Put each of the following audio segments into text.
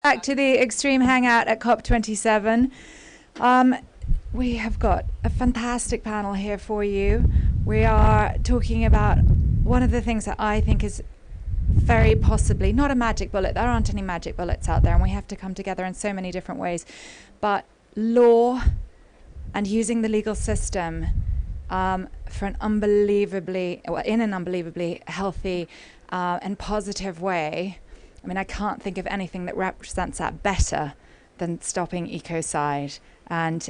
Back to the Extreme Hangout at COP27. We have got a fantastic panel here for you. We are talking about one of the things that I think is very possibly not a magic bullet. There aren't any magic bullets out there, and we have to come together in so many different ways. But law and using the legal system for an unbelievably healthy and positive way. I mean, I can't think of anything that represents that better than stopping ecocide. And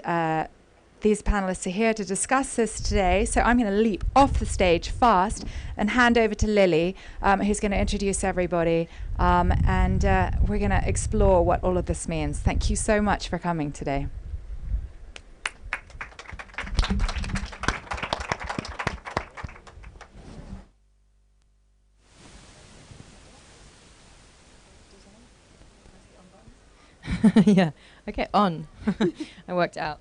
these panelists are here to discuss this today. So I'm going to leap off the stage fast and hand over to Lily, who's going to introduce everybody. And we're going to explore what all of this means. Thank you so much for coming today. Yeah, okay, on. I worked out.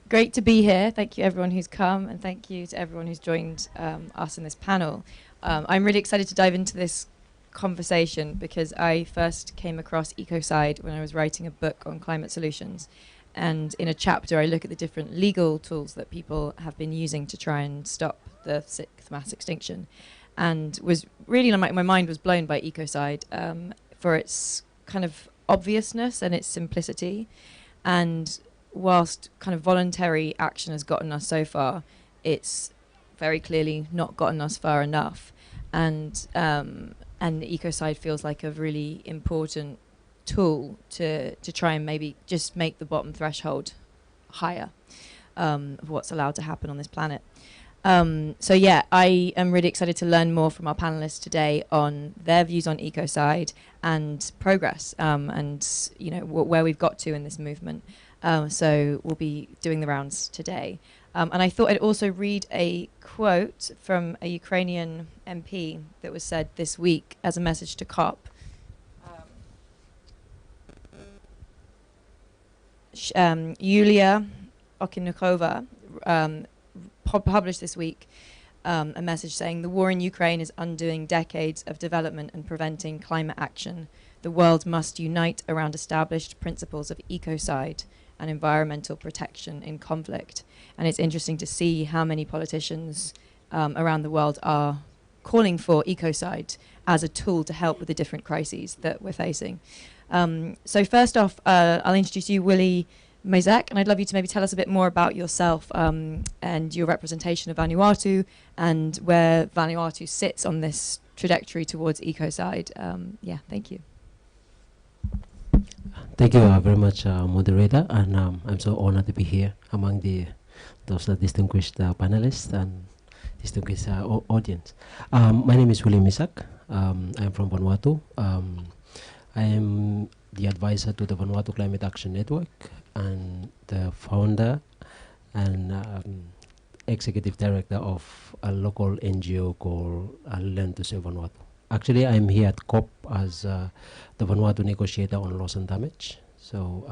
Great to be here. Thank you everyone who's come, and thank you to everyone who's joined us in this panel. I'm really excited to dive into this conversation because I first came across Ecocide when I was writing a book on climate solutions. And in a chapter, I look at the different legal tools that people have been using to try and stop the sixth mass extinction. And was really, my mind was blown by Ecocide for its kind of obviousness and its simplicity. And whilst kind of voluntary action has gotten us so far, it's very clearly not gotten us far enough. And Ecocide feels like a really important tool to try and maybe just make the bottom threshold higher of what's allowed to happen on this planet. So yeah, I am really excited to learn more from our panelists today on their views on Ecocide and progress, and you know where we've got to in this movement. So we'll be doing the rounds today. And I thought I'd also read a quote from a Ukrainian MP that was said this week as a message to COP. Yulia Okinukova published this week a message saying the war in Ukraine is undoing decades of development and preventing climate action. The world must unite around established principles of ecocide and environmental protection in conflict. And it's interesting to see how many politicians around the world are calling for ecocide as a tool to help with the different crises that we're facing. So first off, I'll introduce you, Willie Mazak, and I'd love you to maybe tell us a bit more about yourself and your representation of Vanuatu and where Vanuatu sits on this trajectory towards ecocide. Yeah, thank you. Thank you very much, moderator, and I'm so honored to be here among those distinguished panelists and distinguished audience. My name is Willie Mazak. I'm from Vanuatu. I am the advisor to the Vanuatu Climate Action Network and the founder and executive director of a local NGO called Learn to Save Vanuatu. Actually, I'm here at COP as the Vanuatu negotiator on loss and damage. So,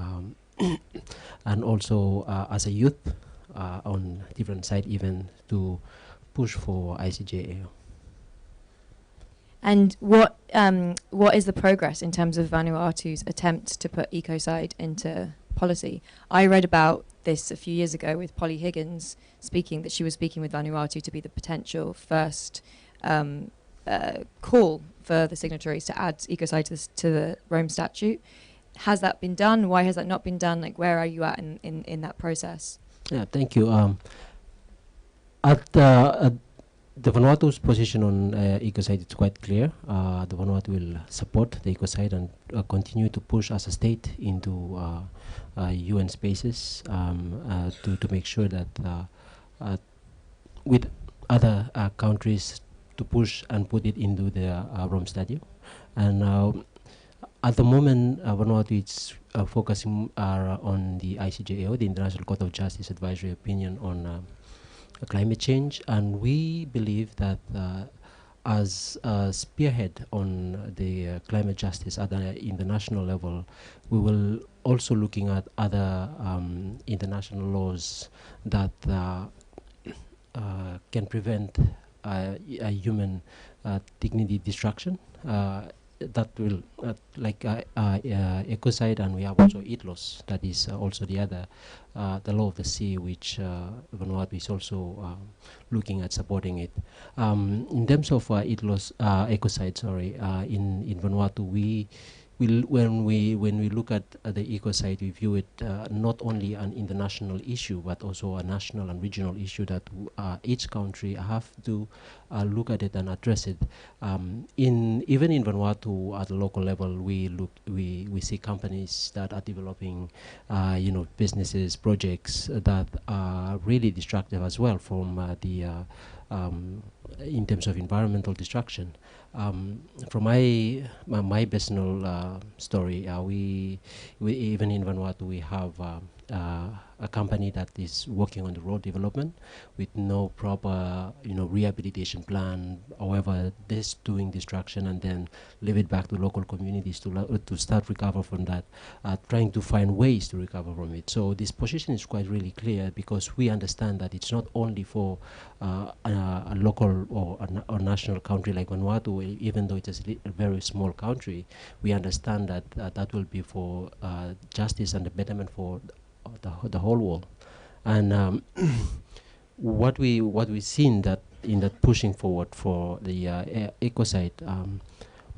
and also as a youth on different side events to push for ICJAO. And what is the progress in terms of Vanuatu's attempt to put ecocide into policy? I read about this a few years ago with Polly Higgins speaking, that she was speaking with Vanuatu to be the potential first call for the signatories to add ecocide to the Rome Statute. Has that been done? Why has that not been done? Like, where are you at in that process? Yeah, thank you. The Vanuatu's position on ecocide is quite clear. The Vanuatu will support the ecocide and continue to push as a state into UN spaces to make sure that with other countries to push and put it into the Rome Statute. And at the moment, Vanuatu is focusing on the ICJAO, the International Court of Justice Advisory Opinion on climate change, and we believe that as a spearhead on the climate justice at the international level, we will also looking at other international laws that can prevent a human dignity destruction that will Ecocide, and we have also ITLOS, that is also the other, the law of the sea, which Vanuatu is also looking at supporting it. In terms of ITLOS, Ecocide, sorry, in Vanuatu, when we look at the Ecocide, we view it not only an international issue, but also a national and regional issue that each country have to look at it and address it. Even in Vanuatu, at the local level, we see companies that are developing, businesses, projects that are really destructive as well from in terms of environmental destruction. From my personal story, we even in Vanuatu we have a company that is working on the road development with no proper rehabilitation plan. However, this doing destruction and then leave it back to local communities to start recover from that, trying to find ways to recover from it. So this position is quite really clear, because we understand that it's not only for a local or a national country like Vanuatu, even though it's a very small country. We understand that that will be for justice and the betterment for the whole world. And what we've seen that in that pushing forward for the Ecocide,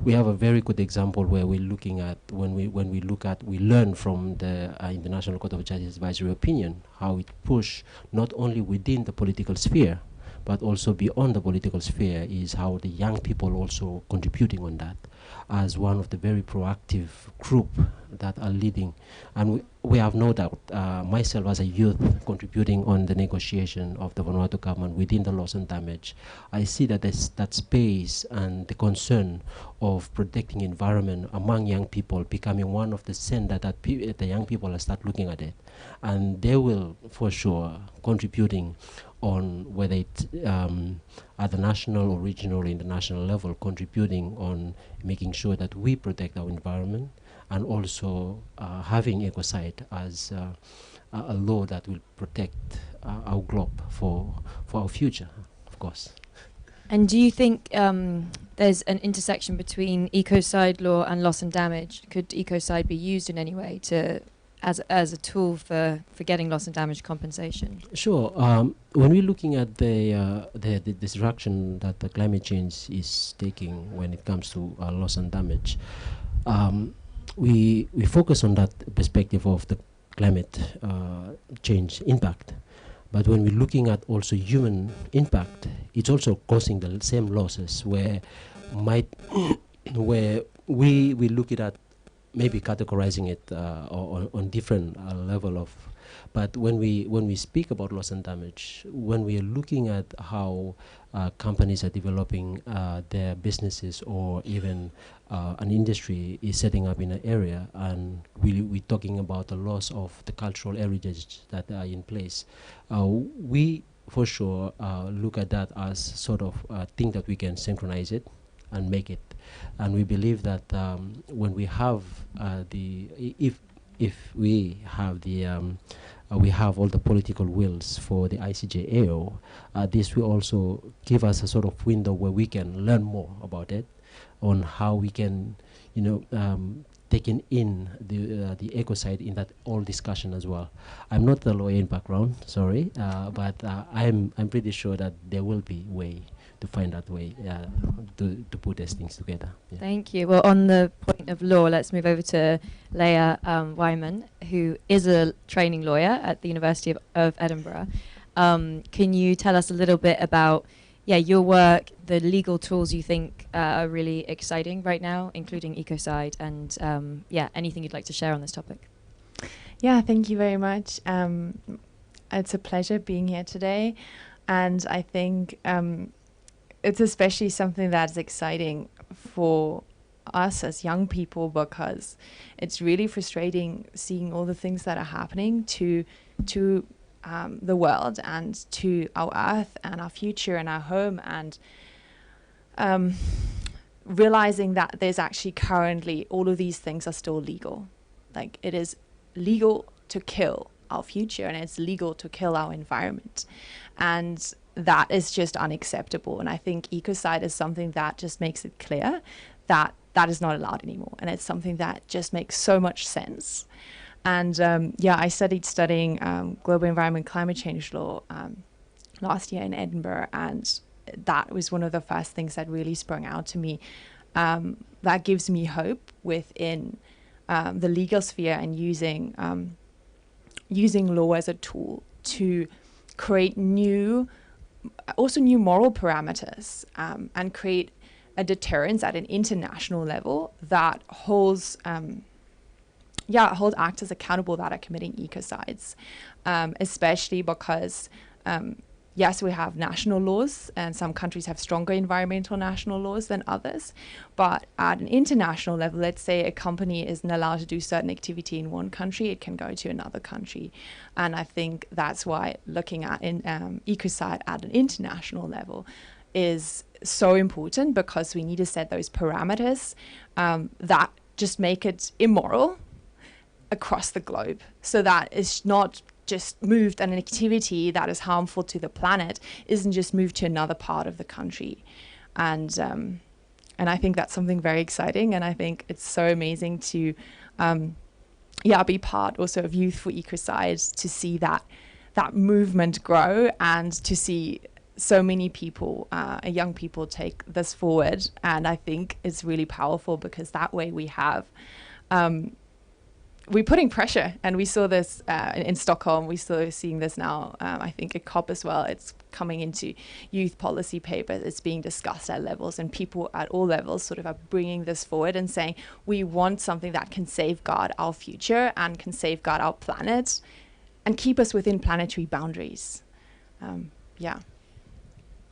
we have a very good example where we're looking at we learn from the International Court of Justice advisory opinion, how it push not only within the political sphere but also beyond the political sphere, is how the young people also contributing on that as one of the very proactive group that are leading. And we have no doubt, myself as a youth contributing on the negotiation of the Vanuatu government within the loss and damage, I see that there's that space and the concern of protecting environment among young people becoming one of the center that the young people will start looking at it. And they will for sure contributing on whether it's at the national or regional or international level, contributing on making sure that we protect our environment, and also having Ecocide as a law that will protect our globe for our future, of course. And do you think there's an intersection between Ecocide law and loss and damage? Could Ecocide be used in any way to as a tool for getting loss and damage compensation? Sure. When we're looking at the disruption that the climate change is taking when it comes to loss and damage, we focus on that perspective of the climate change impact. But when we're looking at also human impact, it's also causing the same losses where we look at maybe categorizing it on different level of. But when we speak about loss and damage, when we are looking at how companies are developing their businesses, or even an industry is setting up in an area, and we're talking about the loss of the cultural heritage that are in place, we for sure look at that as sort of a thing that we can synchronize it and make it. And we believe that when we have if we have we have all the political wills for the ICJ-AO, this will also give us a sort of window where we can learn more about it, on how we can, taking in the Ecocide in that whole discussion as well. I'm not a lawyer in background, sorry, but I'm pretty sure that there will be way to find that way to put these things together. Yeah. Thank you. Well, on the point of law, let's move over to Leah Wyman, who is a training lawyer at the University of Edinburgh. Can you tell us a little bit about your work, the legal tools you think are really exciting right now, including Ecocide, and anything you'd like to share on this topic? Yeah, thank you very much. It's a pleasure being here today, and I think it's especially something that's exciting for us as young people, because it's really frustrating seeing all the things that are happening to the world and to our earth and our future and our home, and realizing that there's actually currently all of these things are still legal. Like, it is legal to kill our future, and it's legal to kill our environment, and that is just unacceptable. And I think Ecocide is something that just makes it clear that that is not allowed anymore. And it's something that just makes so much sense. And I studying global environment climate change law last year in Edinburgh, and that was one of the first things that really sprung out to me. That gives me hope within the legal sphere, and using law as a tool to create new moral parameters, and create a deterrence at an international level that holds actors accountable that are committing ecocides, especially because yes, we have national laws, and some countries have stronger environmental national laws than others. But at an international level, let's say a company isn't allowed to do certain activity in one country, it can go to another country. And I think that's why looking at ecocide at an international level is so important, because we need to set those parameters that just make it immoral across the globe, so that it's not just moved, and an activity that is harmful to the planet isn't just moved to another part of the country. And I think that's something very exciting, and I think it's so amazing to be part also of Youth for Ecocide, to see that movement grow, and to see so many people, young people, take this forward. And I think it's really powerful, because that way we have we're putting pressure, and we saw this in Stockholm. We're still seeing this now, I think at COP as well. It's coming into youth policy papers. It's being discussed at levels, and people at all levels sort of are bringing this forward and saying, we want something that can safeguard our future and can safeguard our planet and keep us within planetary boundaries.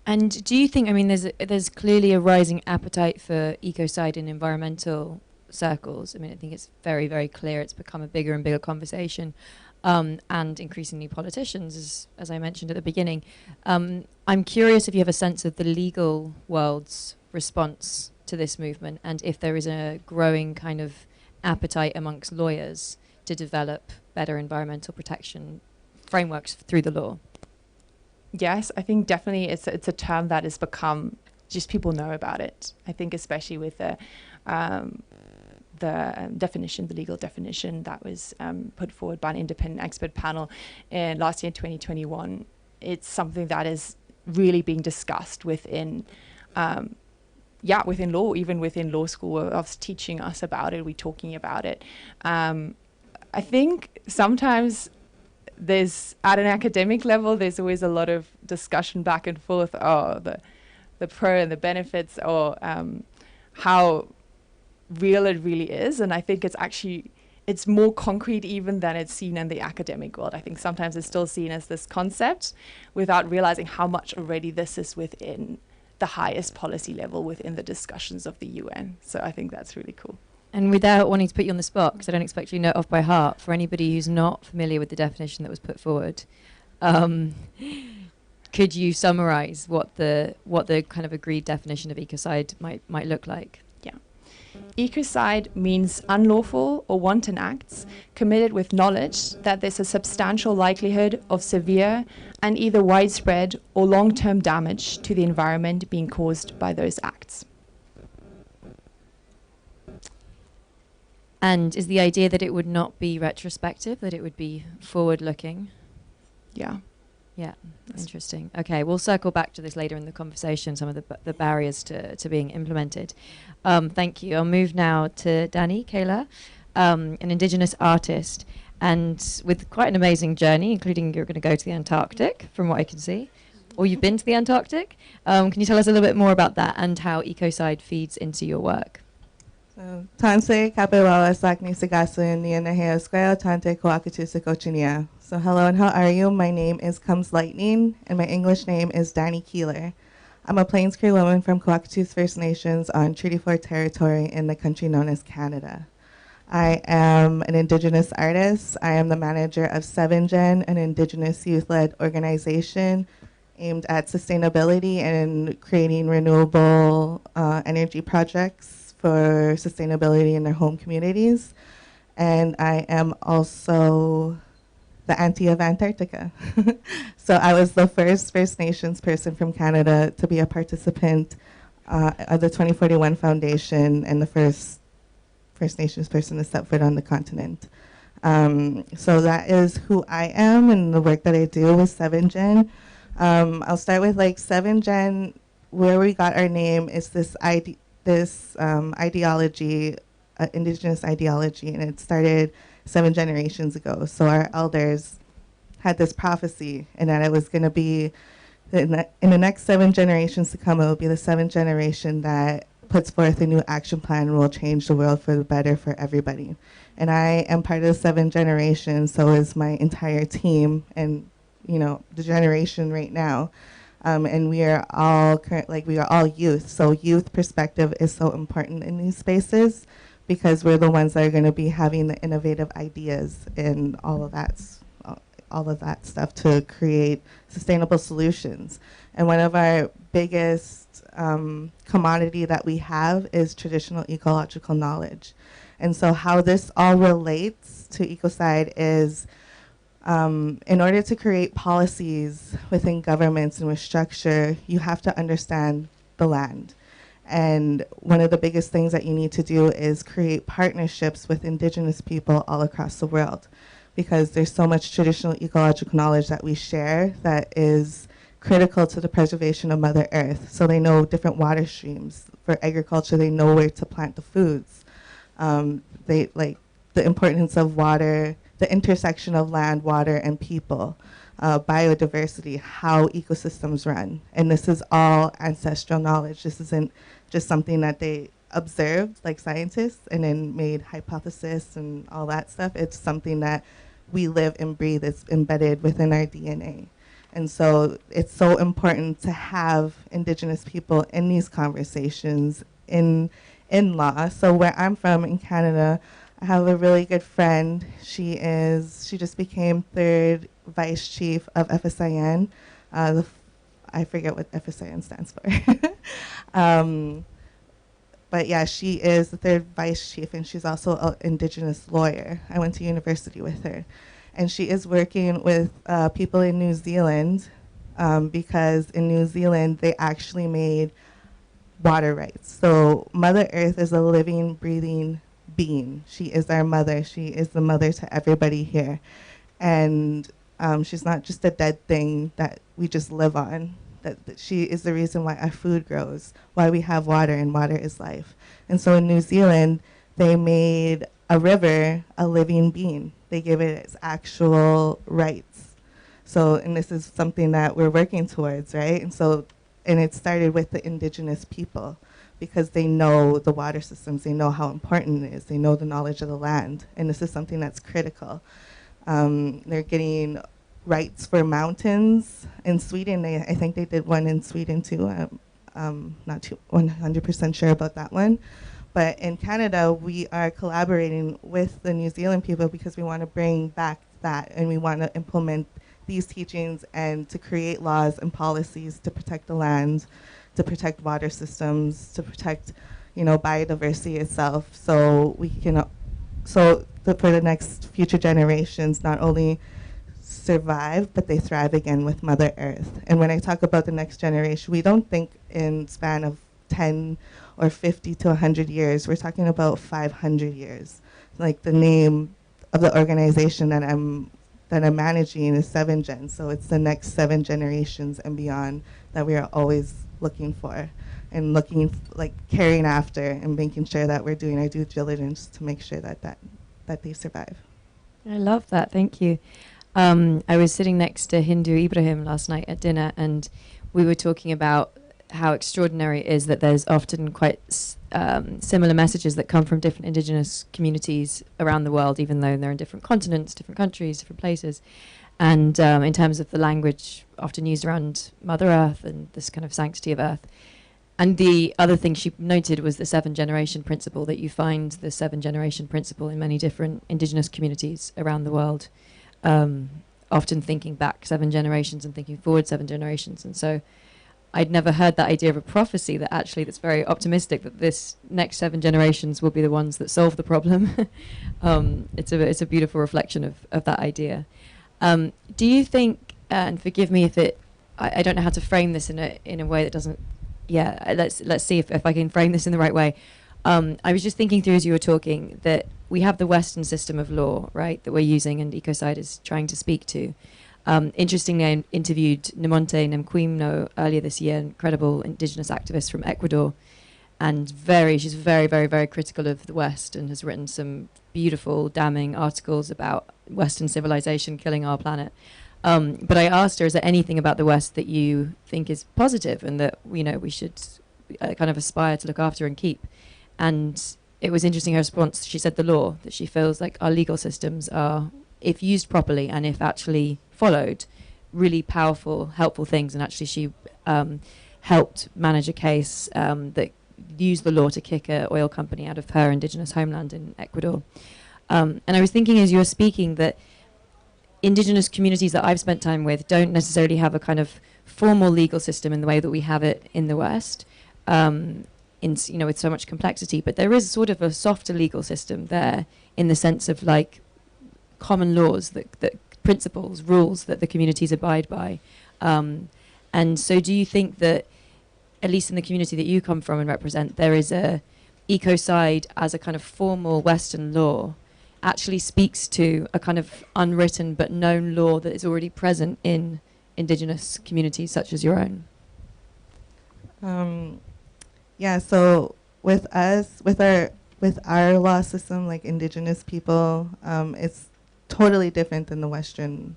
And do you think, I mean, there's clearly a rising appetite for ecocide in environmental circles. I mean, I think it's very, very clear it's become a bigger and bigger conversation, and increasingly politicians, as I mentioned at the beginning. I'm curious if you have a sense of the legal world's response to this movement, and if there is a growing kind of appetite amongst lawyers to develop better environmental protection frameworks through the law. Yes, I think definitely it's a term that has become, just people know about it. I think especially with the definition, the legal definition that was put forward by an independent expert panel last year in 2021. It's something that is really being discussed within within law, even within law school, of teaching us about it, we're talking about it. I think sometimes there's, at an academic level, there's always a lot of discussion back and forth, the pro and the benefits, or how real it really is. And I think it's more concrete even than it's seen in the academic world. I think sometimes it's still seen as this concept without realizing how much already this is within the highest policy level, within the discussions of the UN. So I think that's really cool. And without wanting to put you on the spot, because I don't expect you to know it off by heart, for anybody who's not familiar with the definition that was put forward, could you summarize what the kind of agreed definition of ecocide might look like? Ecocide means unlawful or wanton acts committed with knowledge that there's a substantial likelihood of severe and either widespread or long-term damage to the environment being caused by those acts. And is the idea that it would not be retrospective, that it would be forward-looking? Yeah. Yeah, interesting. Okay, we'll circle back to this later in the conversation, some of the barriers to being implemented. Thank you. I'll move now to Dani Kayla, an Indigenous artist, and with quite an amazing journey, including you're going to go to the Antarctic, from what I can see, or you've been to the Antarctic. Can you tell us a little bit more about that and how Ecocide feeds into your work? Tanse Kapewawa Sakni Sigasun Nianahea Square Tante Koakatusicochinia. So hello and how are you? My name is Comes Lightning and my English name is Dani Keeler. I'm a Plains Cree woman from Coactus First Nations on Treaty 4 territory in the country known as Canada. I am an Indigenous artist. I am the manager of 7Gen, an Indigenous youth-led organization aimed at sustainability and creating renewable energy projects for sustainability in their home communities. And I am also the auntie of Antarctica. So I was the first First Nations person from Canada to be a participant of the 2041 Foundation and the first First Nations person to step foot on the continent. So that is who I am and the work that I do with 7Gen. I'll start with like 7Gen, where we got our name is this ideology, indigenous ideology, and it started 7 generations ago. So our elders had this prophecy, and that it was going to be, in the next 7 generations to come, it will be the 7th generation that puts forth a new action plan and will change the world for the better for everybody. And I am part of the 7th generation, so is my entire team and, you know, the generation right now. And we are all we are all youth. So youth perspective is so important in these spaces because we're the ones that are going to be having the innovative ideas and all of that stuff to create sustainable solutions. And one of our biggest commodity that we have is traditional ecological knowledge. And so how this all relates to Ecocide is in order to create policies within governments and with structure, you have to understand the land. And one of the biggest things that you need to do is create partnerships with indigenous people all across the world, because there's so much traditional ecological knowledge that we share that is critical to the preservation of Mother Earth. So they know different water streams. For agriculture, they know where to plant the foods. They like the importance of water, the intersection of land, water, and people, biodiversity, how ecosystems run. And this is all ancestral knowledge. This isn't just something that they observed like scientists and then made hypothesis and all that stuff. It's something that we live and breathe. It's embedded within our DNA. And so it's so important to have indigenous people in these conversations in law. So where I'm from in Canada, I have a really good friend. She just became 3rd vice chief of FSIN. I forget what FSIN stands for. But yeah, she is the 3rd vice chief, and she's also an indigenous lawyer. I went to university with her. And she is working with people in New Zealand because in New Zealand, they actually made water rights. So Mother Earth is a living, breathing being. She is our mother. She is the mother to everybody here. And she's not just a dead thing that we just live on. That she is the reason why our food grows, why we have water, and water is life. And so in New Zealand, they made a river a living being. They gave it its actual rights. So, and this is something that we're working towards, right? And it started with the indigenous people because they know the water systems, they know how important it is, they know the knowledge of the land, and this is something that's critical. They're getting rights for mountains in Sweden. I think they did one in Sweden too. I'm not too 100% sure about that one. But in Canada, we are collaborating with the New Zealand people because we want to bring back that, and we want to implement these teachings and to create laws and policies to protect the land, to protect water systems, to protect, biodiversity itself. So we can, for the next future generations, not only survive, but they thrive again with Mother Earth. And when I talk about the next generation, we don't think in span of 10 or 50 to 100 years. We're talking about 500 years. Like the name of the organization that I'm managing is 7Gen. So it's the next 7 generations and beyond that we are always looking for and carrying after and making sure that we're doing our due diligence to make sure that they survive. I love that. Thank you. I was sitting next to Hindu Ibrahim last night at dinner, and we were talking about how extraordinary it is that there's often quite similar messages that come from different indigenous communities around the world, even though they're in different continents, different countries, different places. And in terms of the language often used around Mother Earth and this kind of sanctity of Earth. And the other thing she noted was the 7-generation principle, that you find the 7-generation principle in many different indigenous communities around the world, often thinking back 7 generations and thinking forward 7 generations. And so I'd never heard that idea of a prophecy that's very optimistic that this next 7 generations will be the ones that solve the problem. It's a beautiful reflection of that idea. Do you think, and forgive me if I don't know how to frame this in a way that doesn't let's see if I can frame this in the right way. I was just thinking through as you were talking that we have the Western system of law, right, that we're using and Ecocide is trying to speak to. Interestingly, I interviewed Namonte Nemquimno earlier this year, incredible indigenous activist from Ecuador, and she's very, very, very critical of the West and has written some beautiful, damning articles about Western civilization killing our planet. But I asked her, is there anything about the West that you think is positive and that we should kind of aspire to look after and keep? And it was interesting, her response. She said the law, that she feels like our legal systems are, if used properly and if actually followed, really powerful, helpful things. And actually she helped manage a case that used the law to kick an oil company out of her indigenous homeland in Ecuador. And I was thinking as you were speaking that indigenous communities that I've spent time with don't necessarily have a kind of formal legal system in the way that we have it in the West. With so much complexity, but there is sort of a softer legal system there in the sense of like common laws, that principles, rules that the communities abide by. And so do you think that, at least in the community that you come from and represent, there is a Ecocide as a kind of formal Western law actually speaks to a kind of unwritten but known law that is already present in indigenous communities such as your own? Yeah, so with us, with our law system, like indigenous people, it's totally different than the Western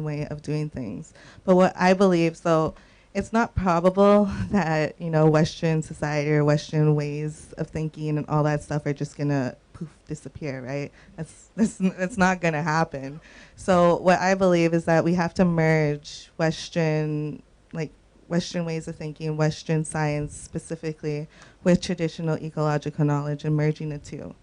way of doing things. But what I believe, so it's not probable that, Western society or Western ways of thinking and all that stuff are just gonna poof, disappear, right? That's not gonna happen. So what I believe is that we have to merge Western ways of thinking, Western science specifically, with traditional ecological knowledge and merging the two.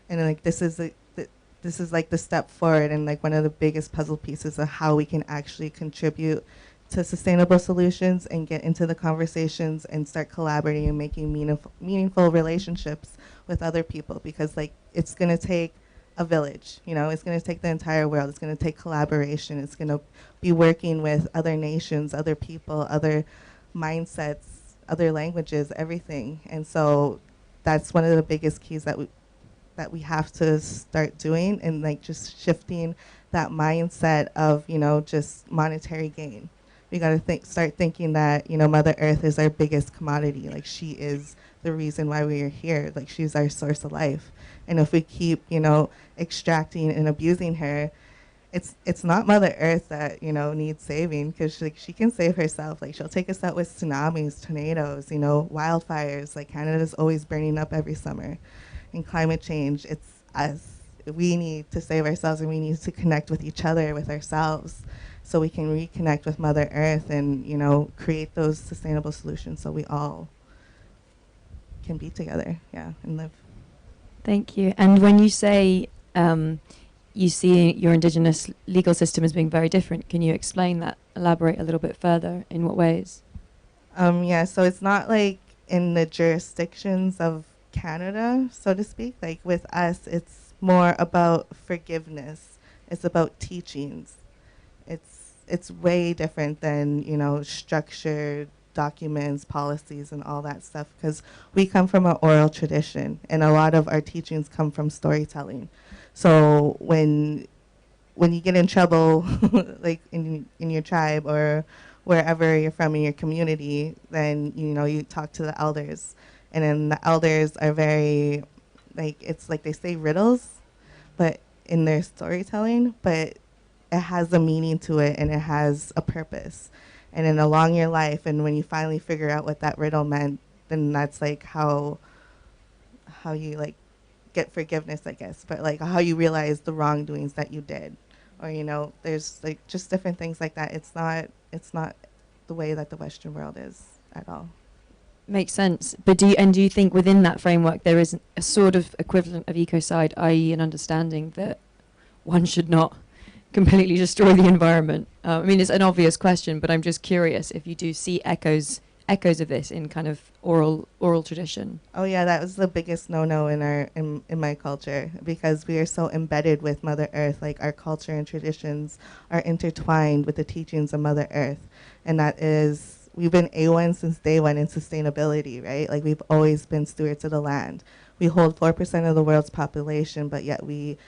And this is the step forward and one of the biggest puzzle pieces of how we can actually contribute to sustainable solutions and get into the conversations and start collaborating and making meaningful relationships with other people, because it's going to take a village, it's going to take the entire world. It's going to take collaboration. It's going to be working with other nations, other people, other mindsets, other languages, everything. And so that's one of the biggest keys that we have to start doing, and just shifting that mindset of, just monetary gain. We got to start thinking that, Mother Earth is our biggest commodity. She is the reason why we are here. She's our source of life. And if we keep, extracting and abusing her, it's not Mother Earth that, needs saving, because she can save herself. She'll take us out with tsunamis, tornadoes, wildfires. Canada's always burning up every summer. And climate change, it's us. We need to save ourselves, and we need to connect with each other, with ourselves, so we can reconnect with Mother Earth and, create those sustainable solutions so we all can be together, and live. Thank you. And when you say you see your indigenous legal system as being very different, can you explain that, elaborate a little bit further? In what ways? So it's not in the jurisdictions of Canada, so to speak. With us, it's more about forgiveness. It's about teachings. It's way different than, structured documents, policies, and all that stuff, because we come from an oral tradition, and a lot of our teachings come from storytelling. So when you get in trouble, in your tribe or wherever you're from in your community, then you talk to the elders, and then the elders are very it's they say riddles, but in their storytelling, but it has a meaning to it and it has a purpose. And then along your life, and when you finally figure out what that riddle meant, then that's how you get forgiveness, I guess, but how you realize the wrongdoings that you did, or there's just different things like that. It's not the way that the Western world is at all. Makes sense. But do you think within that framework there is a sort of equivalent of Ecocide, i.e. an understanding that one should not completely destroy the environment? It's an obvious question, but I'm just curious if you do see echoes of this in kind of oral tradition. Oh yeah, that was the biggest no-no in my culture, because we are so embedded with Mother Earth. Our culture and traditions are intertwined with the teachings of Mother Earth, and that is we've been A1 since day one in sustainability, right? Like we've always been stewards of the land. We hold 4% of the world's population, but yet we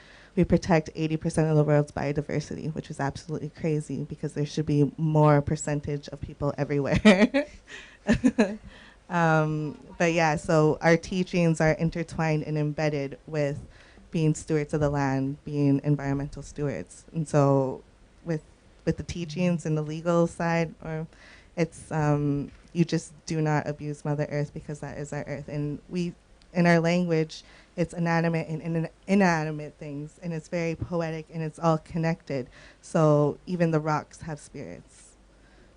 protect 80% of the world's biodiversity, which is absolutely crazy because there should be more percentage of people everywhere. But yeah, so our teachings are intertwined and embedded with being stewards of the land, being environmental stewards. And so with the teachings and the legal side, or it's you just do not abuse Mother Earth because that is our earth. And we, in our language, it's inanimate and inanimate things, and it's very poetic and it's all connected. So even the rocks have spirits,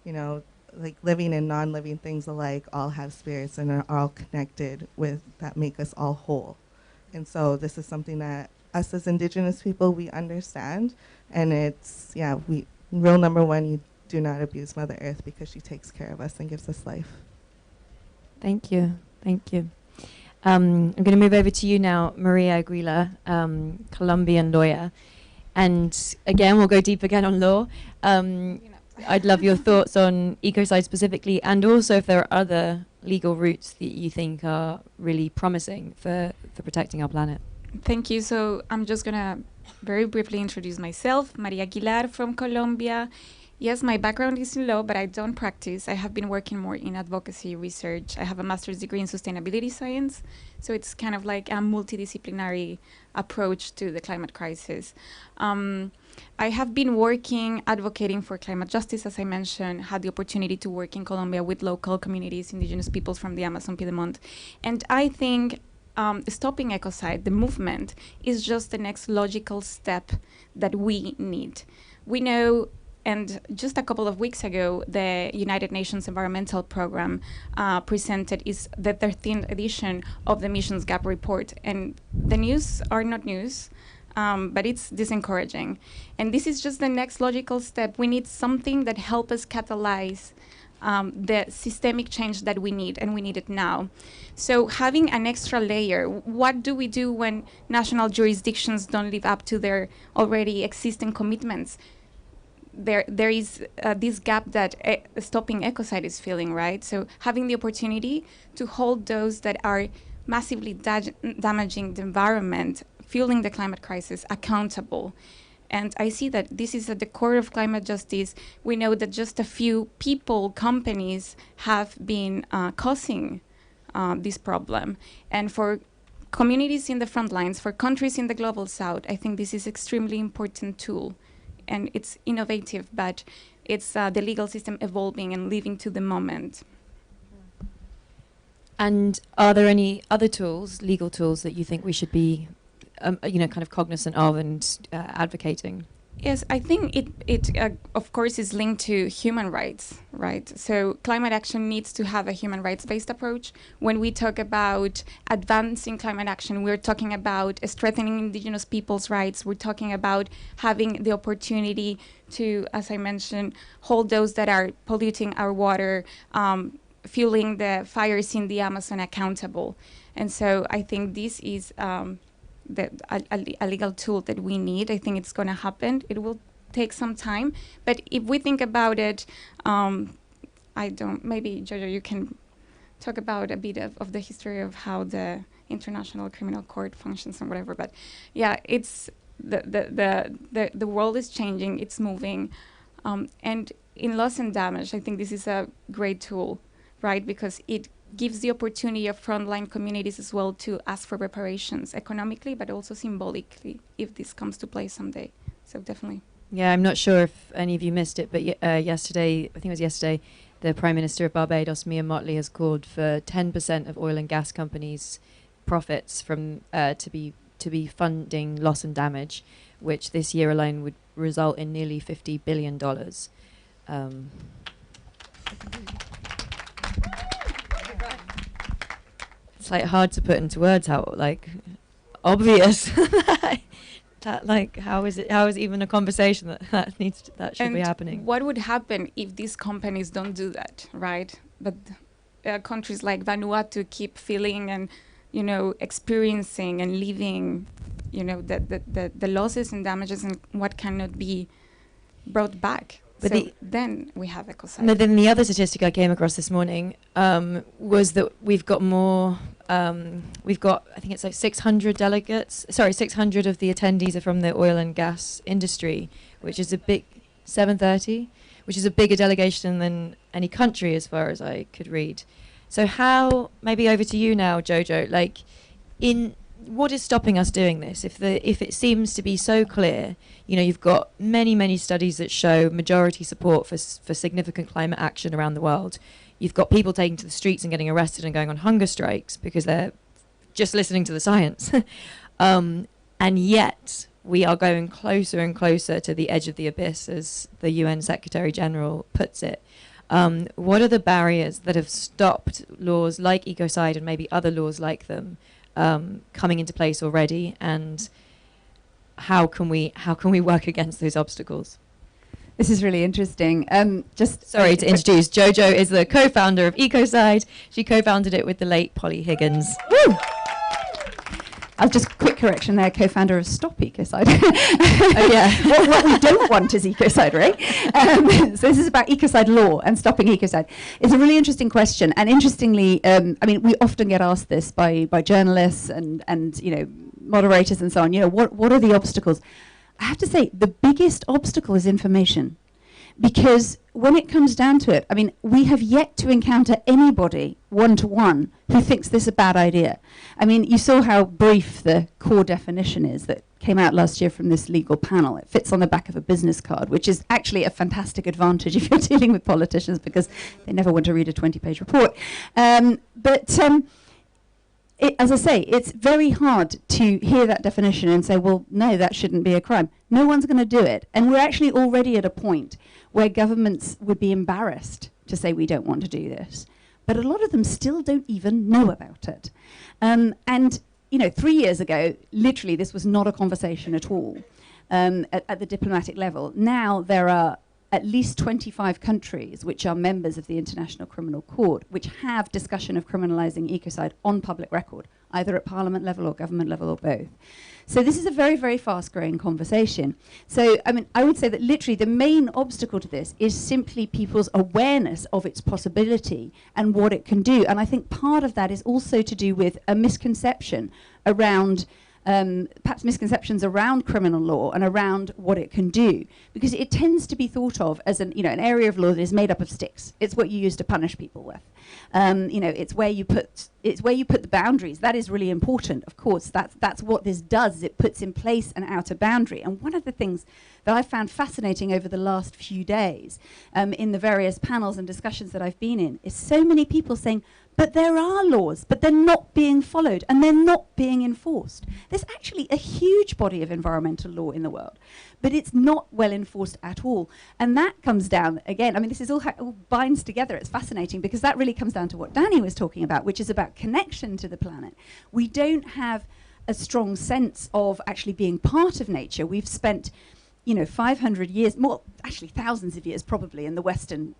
you know, like living and non-living things alike all have spirits and are all connected with that make us all whole. And so this is something that us as Indigenous people, we understand. And it's, yeah, rule number one, you do not abuse Mother Earth because she takes care of us and gives us life. Thank you. Thank you. I'm going to move over to you now, Maria Aguilar, Colombian lawyer. And again, we'll go deep again on law. I'd love your thoughts on Ecocide specifically, and also if there are other legal routes that you think are really promising for protecting our planet. Thank you. So I'm just going to very briefly introduce myself, Maria Aguilar from Colombia. Yes, my background is in law, but I don't practice. I have been working more in advocacy research. I have a master's degree in sustainability science, so it's kind of like a multidisciplinary approach to the climate crisis. I have been working, advocating for climate justice, as I mentioned, had the opportunity to work in Colombia with local communities, indigenous peoples from the Amazon Piedmont. And I think stopping ecocide, the movement, is just the next logical step that we need. We know, and just a couple of weeks ago, the United Nations Environmental Program presented the 13th edition of the Emissions Gap Report. And the news are not news, but it's disencouraging. And this is just the next logical step. We need something that helps us catalyze the systemic change that we need, and we need it now. So having an extra layer, what do we do when national jurisdictions don't live up to their already existing commitments? There is this gap that stopping ecocide is filling, right? So having the opportunity to hold those that are massively damaging the environment, fueling the climate crisis, accountable. And I see that this is at the core of climate justice. We know that just a few people, companies, have been causing this problem. And for communities in the front lines, for countries in the global south, I think this is extremely important tool. And it's innovative, but it's the legal system evolving and living to the moment. And are there any other tools, legal tools, that you think we should be, kind of cognizant of and advocating? Yes, I think it of course is linked to human rights, right? So climate action needs to have a human rights-based approach. When we talk about advancing climate action, we're talking about strengthening indigenous people's rights. We're talking about having the opportunity to, as I mentioned, hold those that are polluting our water, fueling the fires in the Amazon accountable. And so I think this is a legal tool that we need. I think it's going to happen. It will take some time. But if we think about it, maybe, Jojo, you can talk about a bit of the history of how the International Criminal Court functions and whatever. But yeah, it's the world is changing. It's moving. And in loss and damage, I think this is a great tool, right? Because it gives the opportunity of frontline communities as well to ask for reparations economically, but also symbolically, if this comes to play someday. So definitely. Yeah, I'm not sure if any of you missed it, but yesterday, I think it was yesterday, the Prime Minister of Barbados, Mia Mottley, has called for 10% of oil and gas companies' profits from to be funding loss and damage, which this year alone would result in nearly $50 billion. It's like hard to put into words how like obvious that like how is it even a conversation that should be happening? What would happen if these companies don't do that, right? But countries like Vanuatu keep feeling and experiencing and living the losses and damages and what cannot be brought back. But So then we have Ecocide. No, then the other statistic I came across this morning was that we've got more. I think it's like 600 delegates. Sorry, 600 of the attendees are from the oil and gas industry, which is a big 730, which is a bigger delegation than any country, as far as I could read. So how? Maybe over to you now, Jojo. Like, what is stopping us doing this? If it seems to be so clear, you've got many studies that show majority support for significant climate action around the world. You've got people taking to the streets and getting arrested and going on hunger strikes because they're just listening to the science. And yet we are going closer and closer to the edge of the abyss, as the UN Secretary General puts it. What are the barriers that have stopped laws like Ecocide and maybe other laws like them coming into place already, and how can we work against those obstacles? This is really interesting. Sorry to introduce, Jojo is the co-founder of Ecocide. She co-founded it with the late Polly Higgins. Woo! I'll just quick correction there, co-founder of Stop Ecocide. Oh yeah. what we don't want is Ecocide, right? So this is about Ecocide law and stopping Ecocide. It's a really interesting question, and interestingly, we often get asked this by journalists and moderators and so on. What are the obstacles? I have to say, the biggest obstacle is information. Because when it comes down to it, we have yet to encounter anybody one-to-one who thinks this is a bad idea. You saw how brief the core definition is that came out last year from this legal panel. It fits on the back of a business card, which is actually a fantastic advantage if you're dealing with politicians, because they never want to read a 20-page report. As I say, it's very hard to hear that definition and say, well, no, that shouldn't be a crime. No one's going to do it. And we're actually already at a point where governments would be embarrassed to say we don't want to do this. But a lot of them still don't even know about it. And 3 years ago, literally, this was not a conversation at all at the diplomatic level. Now there are at least 25 countries which are members of the International Criminal Court, which have discussion of criminalizing ecocide on public record, either at parliament level or government level or both. So this is a very, very fast-growing conversation. So, I would say that literally the main obstacle to this is simply people's awareness of its possibility and what it can do. And I think part of that is also to do with a misconception around perhaps misconceptions around criminal law and around what it can do, because it tends to be thought of as an area of law that is made up of sticks. It's what you use to punish people with. It's where you put the boundaries. That is really important. Of course, that's what this does. Is it puts in place an outer boundary. And one of the things that I found fascinating over the last few days in the various panels and discussions that I've been in is so many people saying, but there are laws, but they're not being followed and they're not being enforced. There's actually a huge body of environmental law in the world, but it's not well enforced at all. And that comes down, again, this is all binds together. It's fascinating because that really comes down to what Danny was talking about, which is about connection to the planet. We don't have a strong sense of actually being part of nature. We've spent 500 years, more, actually thousands of years probably in the Western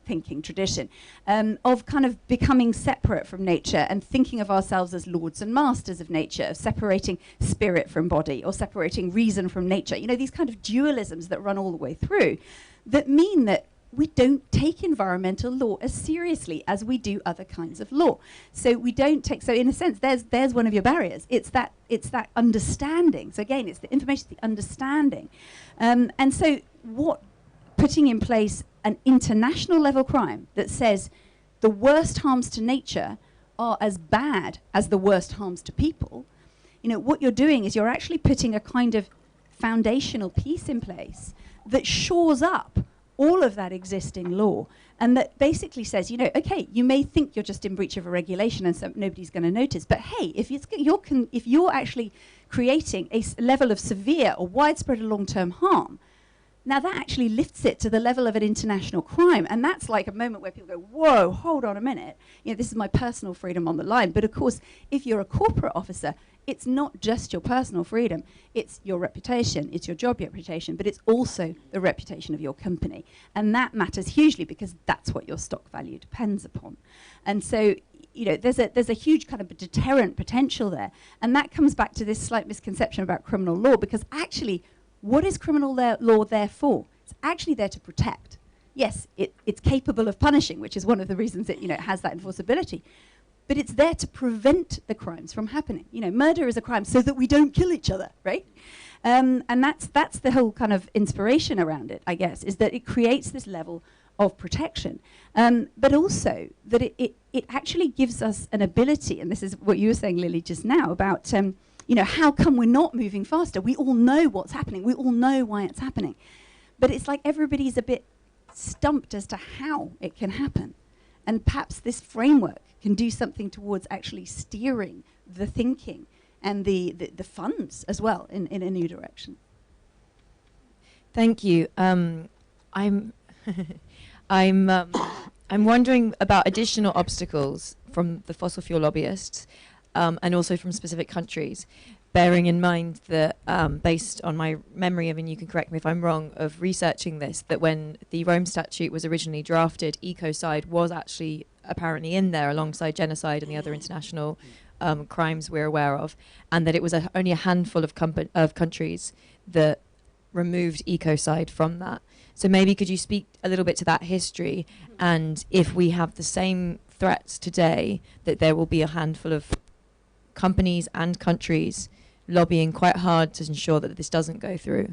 thinking tradition, of kind of becoming separate from nature and thinking of ourselves as lords and masters of nature, of separating spirit from body or separating reason from nature. These kind of dualisms that run all the way through that mean that we don't take environmental law as seriously as we do other kinds of law. So we don't take, so in a sense, there's one of your barriers. It's that understanding. So again, it's the information, the understanding. And so putting in place an international level crime that says the worst harms to nature are as bad as the worst harms to people, what you're doing is you're actually putting a kind of foundational piece in place that shores up all of that existing law, and that basically says, okay, you may think you're just in breach of a regulation and so nobody's going to notice, but hey, if you're actually creating a level of severe or widespread or long-term harm, now that actually lifts it to the level of an international crime, and that's like a moment where people go, whoa, hold on a minute, this is my personal freedom on the line. But of course, if you're a corporate officer, it's not just your personal freedom, it's your reputation, it's your job reputation, but it's also the reputation of your company. And that matters hugely because that's what your stock value depends upon. And so, there's a huge kind of deterrent potential there. And that comes back to this slight misconception about criminal law, because actually, what is criminal law there for? It's actually there to protect. yes, it's capable of punishing, which is one of the reasons it, it has that enforceability. But it's there to prevent the crimes from happening. Murder is a crime so that we don't kill each other, right? And that's the whole kind of inspiration around it, I guess, is that it creates this level of protection, but also that it actually gives us an ability, and this is what you were saying, Lily, just now, about how come we're not moving faster? We all know what's happening. We all know why it's happening. But it's like everybody's a bit stumped as to how it can happen. And perhaps this framework can do something towards actually steering the thinking and the funds as well in a new direction. Thank you. I'm wondering about additional obstacles from the fossil fuel lobbyists and also from specific countries, bearing in mind that based on my memory of, and you can correct me if I'm wrong, of researching this, that when the Rome Statute was originally drafted, ecocide was actually apparently in there alongside genocide and the other international crimes we're aware of, and that it was only a handful of countries that removed ecocide from that. So maybe could you speak a little bit to that history, and if we have the same threats today, that there will be a handful of companies and countries lobbying quite hard to ensure that this doesn't go through?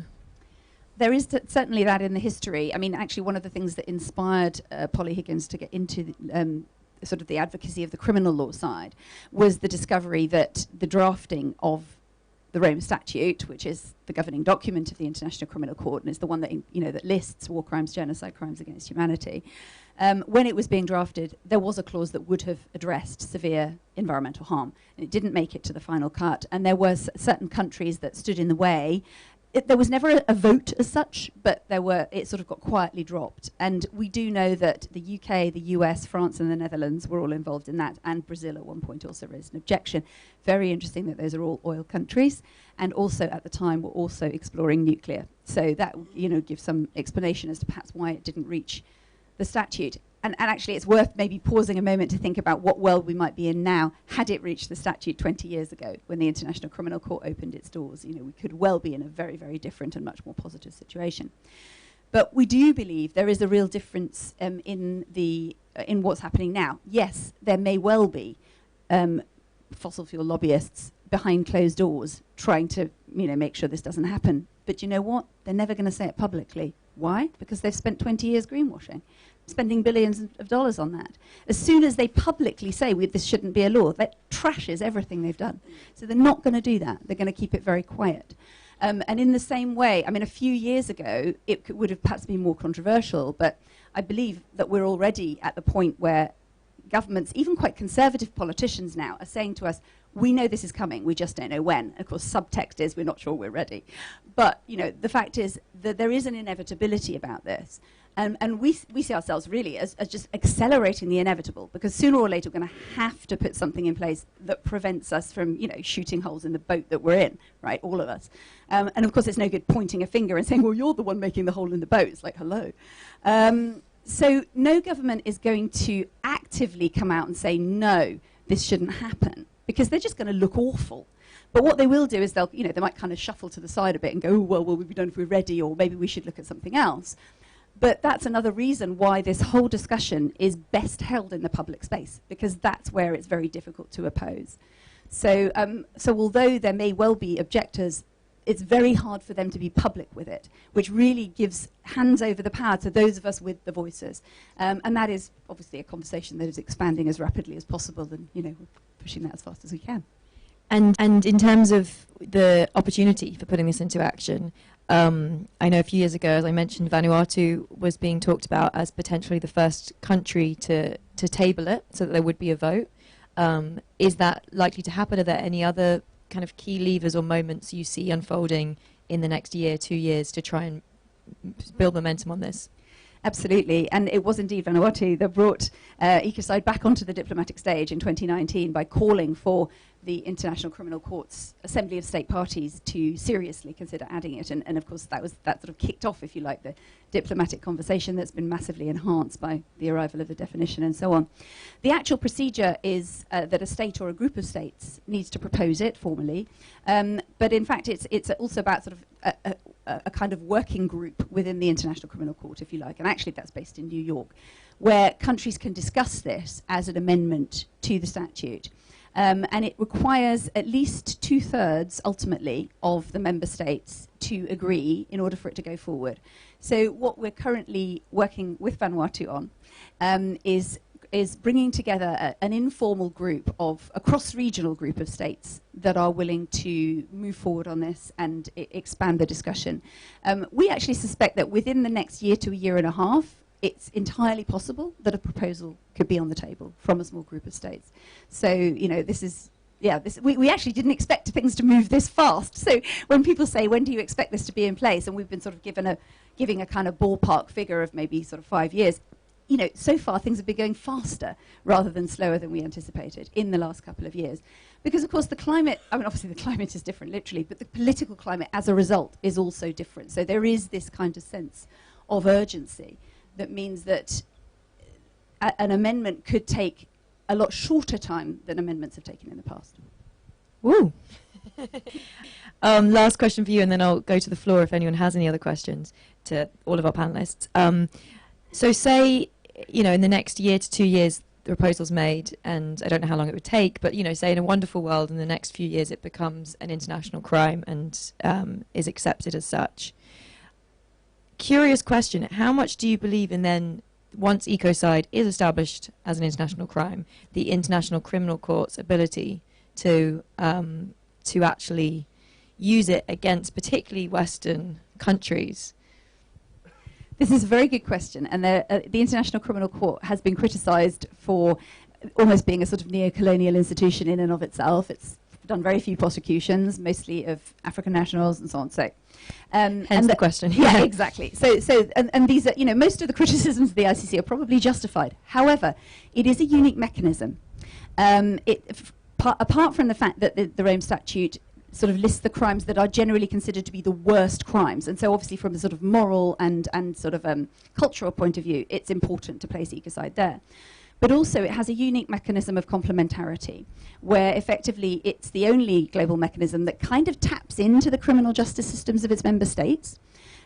There is certainly that in the history. I mean, actually, one of the things that inspired Polly Higgins to get into sort of the advocacy of the criminal law side was the discovery that the drafting of the Rome Statute, which is the governing document of the International Criminal Court, and it's the one that that lists war crimes, genocide, crimes against humanity. When it was being drafted, there was a clause that would have addressed severe environmental harm, and it didn't make it to the final cut. And there were certain countries that stood in the way. There was never a vote as such, but it sort of got quietly dropped. And we do know that the UK, the US, France and the Netherlands were all involved in that, and Brazil at one point also raised an objection. Very interesting that those are all oil countries, and also at the time were also exploring nuclear. So that gives some explanation as to perhaps why it didn't reach the statute. And actually it's worth maybe pausing a moment to think about what world we might be in now had it reached the statute 20 years ago when the International Criminal Court opened its doors. We could well be in a very, very different and much more positive situation. But we do believe there is a real difference in what's happening now. Yes, there may well be fossil fuel lobbyists behind closed doors trying to make sure this doesn't happen. But you know what? They're never going to say it publicly. Why? Because they've spent 20 years greenwashing, spending billions of dollars on that. As soon as they publicly say this shouldn't be a law, that trashes everything they've done. So they're not going to do that. They're going to keep it very quiet. And in the same way, I mean, a few years ago, it would have perhaps been more controversial, but I believe that we're already at the point where governments, even quite conservative politicians now, are saying to us, we know this is coming, we just don't know when. Of course, subtext is we're not sure we're ready. But, the fact is that there is an inevitability about this. And we see ourselves really as just accelerating the inevitable, because sooner or later we're going to have to put something in place that prevents us from, shooting holes in the boat that we're in, right, all of us. And of course, it's no good pointing a finger and saying, well, you're the one making the hole in the boat. It's like, hello. So no government is going to actively come out and say, no, this shouldn't happen, because they're just going to look awful. But what they will do is they might kind of shuffle to the side a bit and go, oh, well, we don't know if we're ready, or maybe we should look at something else. But that's another reason why this whole discussion is best held in the public space, because that's where it's very difficult to oppose. So although there may well be objectors, it's very hard for them to be public with it, which really hands over the power to those of us with the voices. And that is obviously a conversation that is expanding as rapidly as possible, and we're pushing that as fast as we can. And in terms of the opportunity for putting this into action, I know a few years ago, as I mentioned, Vanuatu was being talked about as potentially the first country to table it so that there would be a vote. Is that likely to happen? Are there any other kind of key levers or moments you see unfolding in the next year, 2 years, to try and build momentum on this? Absolutely, and it was indeed Vanuatu that brought Ecocide back onto the diplomatic stage in 2019 by calling for the International Criminal Court's Assembly of State Parties to seriously consider adding it. And of course, that sort of kicked off, if you like, the diplomatic conversation that's been massively enhanced by the arrival of the definition and so on. The actual procedure is that a state or a group of states needs to propose it formally. But in fact, it's also about sort of a kind of working group within the International Criminal Court, if you like, and actually that's based in New York, where countries can discuss this as an amendment to the statute. And it requires at least 2/3, ultimately, of the member states to agree in order for it to go forward. So what we're currently working with Vanuatu on is bringing together an informal group of, a cross-regional group of states that are willing to move forward on this and expand the discussion. We actually suspect that within the next year to a year and a half, it's entirely possible that a proposal could be on the table from a small group of states. So, you know, we actually didn't expect things to move this fast. So when people say, when do you expect this to be in place? And we've been sort of giving a kind of ballpark figure of maybe sort of 5 years. You know, so far things have been going faster rather than slower than we anticipated in the last couple of years. Because, of course, the climate, I mean, obviously the climate is different, literally, but the political climate as a result is also different. So there is this kind of sense of urgency that means that an amendment could take a lot shorter time than amendments have taken in the past. Woo! Last question for you, and then I'll go to the floor if anyone has any other questions to all of our panelists. So say, you know, in the next year to 2 years, the proposal's made, and I don't know how long it would take, but, you know, say in a wonderful world, in the next few years it becomes an international crime and is accepted as such. Curious question, how much do you believe in then, once Ecocide is established as an international crime, the International Criminal Court's ability to actually use it against particularly Western countries? This is a very good question, and the International Criminal Court has been criticised for almost being a sort of neo-colonial institution in and of itself. It's done very few prosecutions, mostly of African nationals and so on. So, hence the question. Yeah, exactly. So these are, you know, most of the criticisms of the ICC are probably justified. However, it is a unique mechanism. Apart from the fact that the Rome Statute sort of lists the crimes that are generally considered to be the worst crimes, and so obviously from a sort of moral and sort of cultural point of view, it's important to place Ecocide there. But also it has a unique mechanism of complementarity, where effectively it's the only global mechanism that kind of taps into the criminal justice systems of its member states.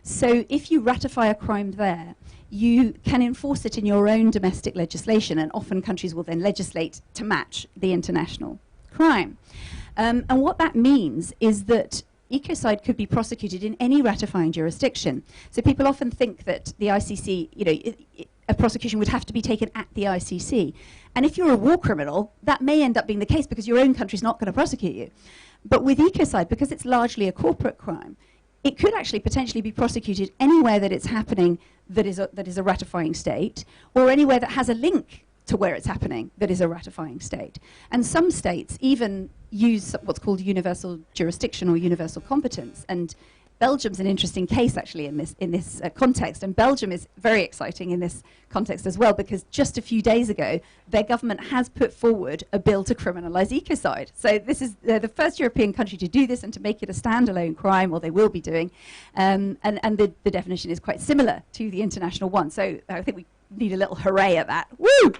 So if you ratify a crime there, you can enforce it in your own domestic legislation, and often countries will then legislate to match the international crime. And what that means is that Ecocide could be prosecuted in any ratifying jurisdiction. So people often think that the ICC, you know, a prosecution would have to be taken at the ICC. And if you're a war criminal, that may end up being the case because your own country's not going to prosecute you. But with Ecocide, because it's largely a corporate crime, it could actually potentially be prosecuted anywhere that it's happening that is a ratifying state, or anywhere that has a link to where it's happening that is a ratifying state. And some states even use what's called universal jurisdiction or universal competence. And Belgium's an interesting case actually in this context, and Belgium is very exciting in this context as well, because just a few days ago their government has put forward a bill to criminalise ecocide. So this is the first European country to do this and to make it a standalone crime, or they will be doing, and the definition is quite similar to the international one. So I think we need a little hooray at that. Woo!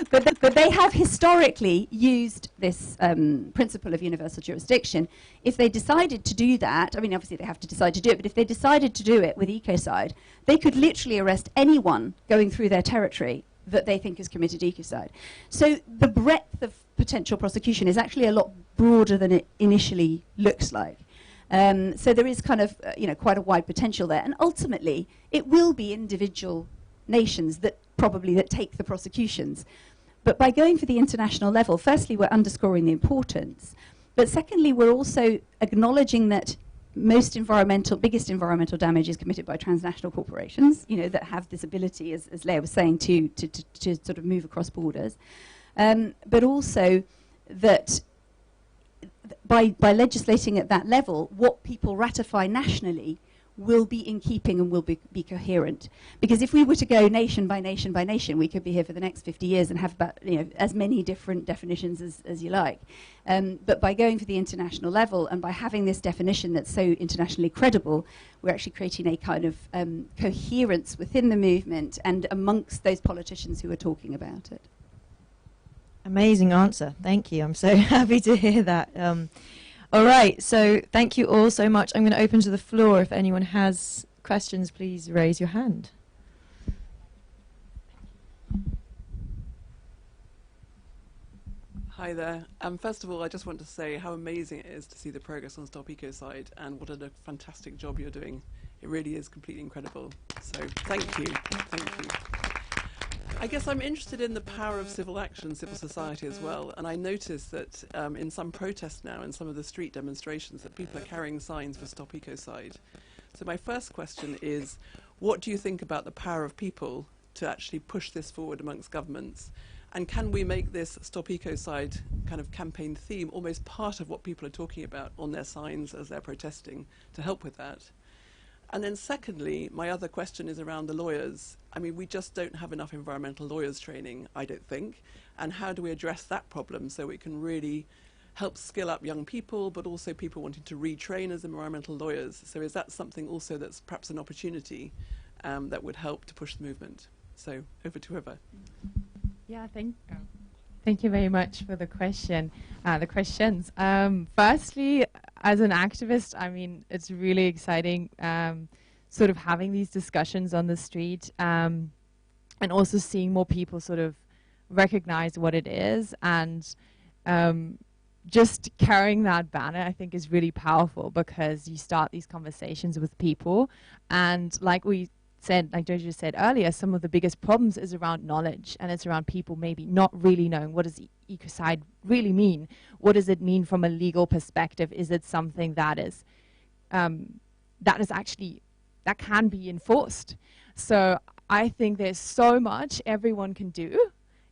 But they have historically used this principle of universal jurisdiction. If they decided to do that, I mean, obviously they have to decide to do it, but if they decided to do it with Ecocide, they could literally arrest anyone going through their territory that they think has committed ecocide. So the breadth of potential prosecution is actually a lot broader than it initially looks like. So there is kind of, quite a wide potential there. And ultimately, it will be individual nations that take the prosecutions. But by going for the international level, firstly, we're underscoring the importance. But secondly, we're also acknowledging that biggest environmental damage is committed by transnational corporations, that have this ability, as Leah was saying, to sort of move across borders. But also that by legislating at that level, what people ratify nationally will be in keeping and will be coherent. Because if we were to go nation by nation by nation, we could be here for the next 50 years and have about as many different definitions as you like. But by going for the international level and by having this definition that's so internationally credible, we're actually creating a kind of coherence within the movement and amongst those politicians who are talking about it. Amazing answer. Thank you. I'm so happy to hear that. All right, so thank you all so much. I'm going to open to the floor. If anyone has questions, please raise your hand. Hi there. First of all, I just want to say how amazing it is to see the progress on Stop Ecocide and what a fantastic job you're doing. It really is completely incredible. So thank you. Thank you. I guess I'm interested in the power of civil action, civil society as well. And I notice that in some protests now, in some of the street demonstrations, that people are carrying signs for Stop Ecocide. So my first question is, what do you think about the power of people to actually push this forward amongst governments? And can we make this Stop Ecocide kind of campaign theme almost part of what people are talking about on their signs as they're protesting to help with that? And then secondly, my other question is around the lawyers. I mean, we just don't have enough environmental lawyers training, I don't think. And how do we address that problem so we can really help skill up young people, but also people wanting to retrain as environmental lawyers? So is that something also that's perhaps an opportunity that would help to push the movement? So over to whoever. Yeah, thank you very much for the question, the questions. Firstly, as an activist, I mean, it's really exciting sort of having these discussions on the street and also seeing more people sort of recognize what it is, and just carrying that banner, I think, is really powerful, because you start these conversations with people, and like we said, like Jojo said earlier, some of the biggest problems is around knowledge, and it's around people maybe not really knowing what does ecocide really mean. What does it mean from a legal perspective? Is it something that is actually that can be enforced? So I think there's so much everyone can do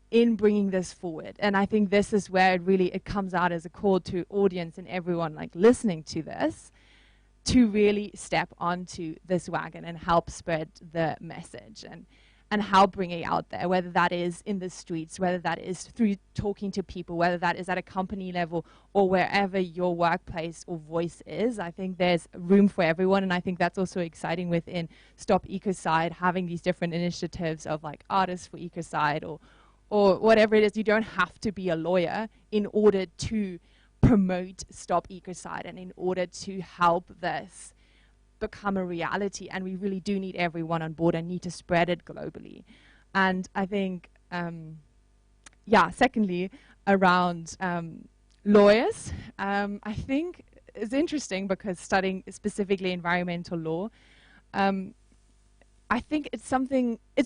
in bringing this forward, and I think this is where it comes out as a call to audience and everyone like listening to this, to really step onto this wagon and help spread the message and help bring it out there, whether that is in the streets, whether that is through talking to people, whether that is at a company level or wherever your workplace or voice is. I think there's room for everyone, and I think that's also exciting within Stop Ecocide, having these different initiatives of like Artists for Ecocide or whatever it is. You don't have to be a lawyer in order to promote Stop Ecocide and in order to help this become a reality, and we really do need everyone on board and need to spread it globally. And I think secondly, around lawyers, I think it's interesting because studying specifically environmental law, I think it's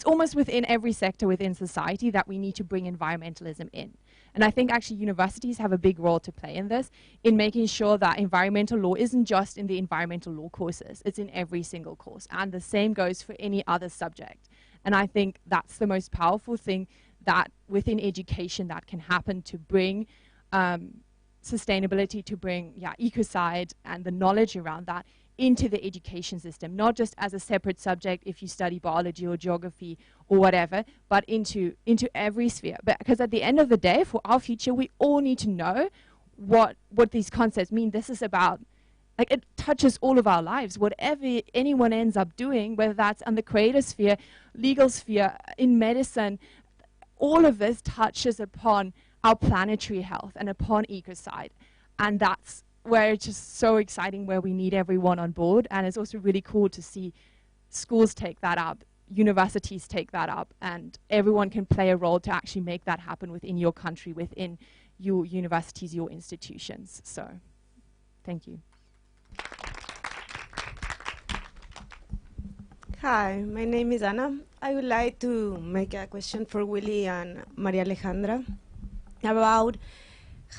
almost within every sector within society that we need to bring environmentalism in. And I think actually universities have a big role to play in this, in making sure that environmental law isn't just in the environmental law courses, it's in every single course. And the same goes for any other subject. And I think that's the most powerful thing that within education that can happen, to bring sustainability, to bring ecocide and the knowledge around that into the education system, not just as a separate subject if you study biology or geography or whatever, but into every sphere. Because at the end of the day, for our future, we all need to know what these concepts mean. This is about, like, it touches all of our lives. Whatever anyone ends up doing, whether that's on the creative sphere, legal sphere, in medicine, all of this touches upon our planetary health and upon ecocide. And that's where it's just so exciting, where we need everyone on board. And it's also really cool to see schools take that up, universities take that up, and everyone can play a role to actually make that happen within your country, within your universities, your institutions. So, thank you. Hi, my name is Anna. I would like to make a question for Willy and Maria Alejandra about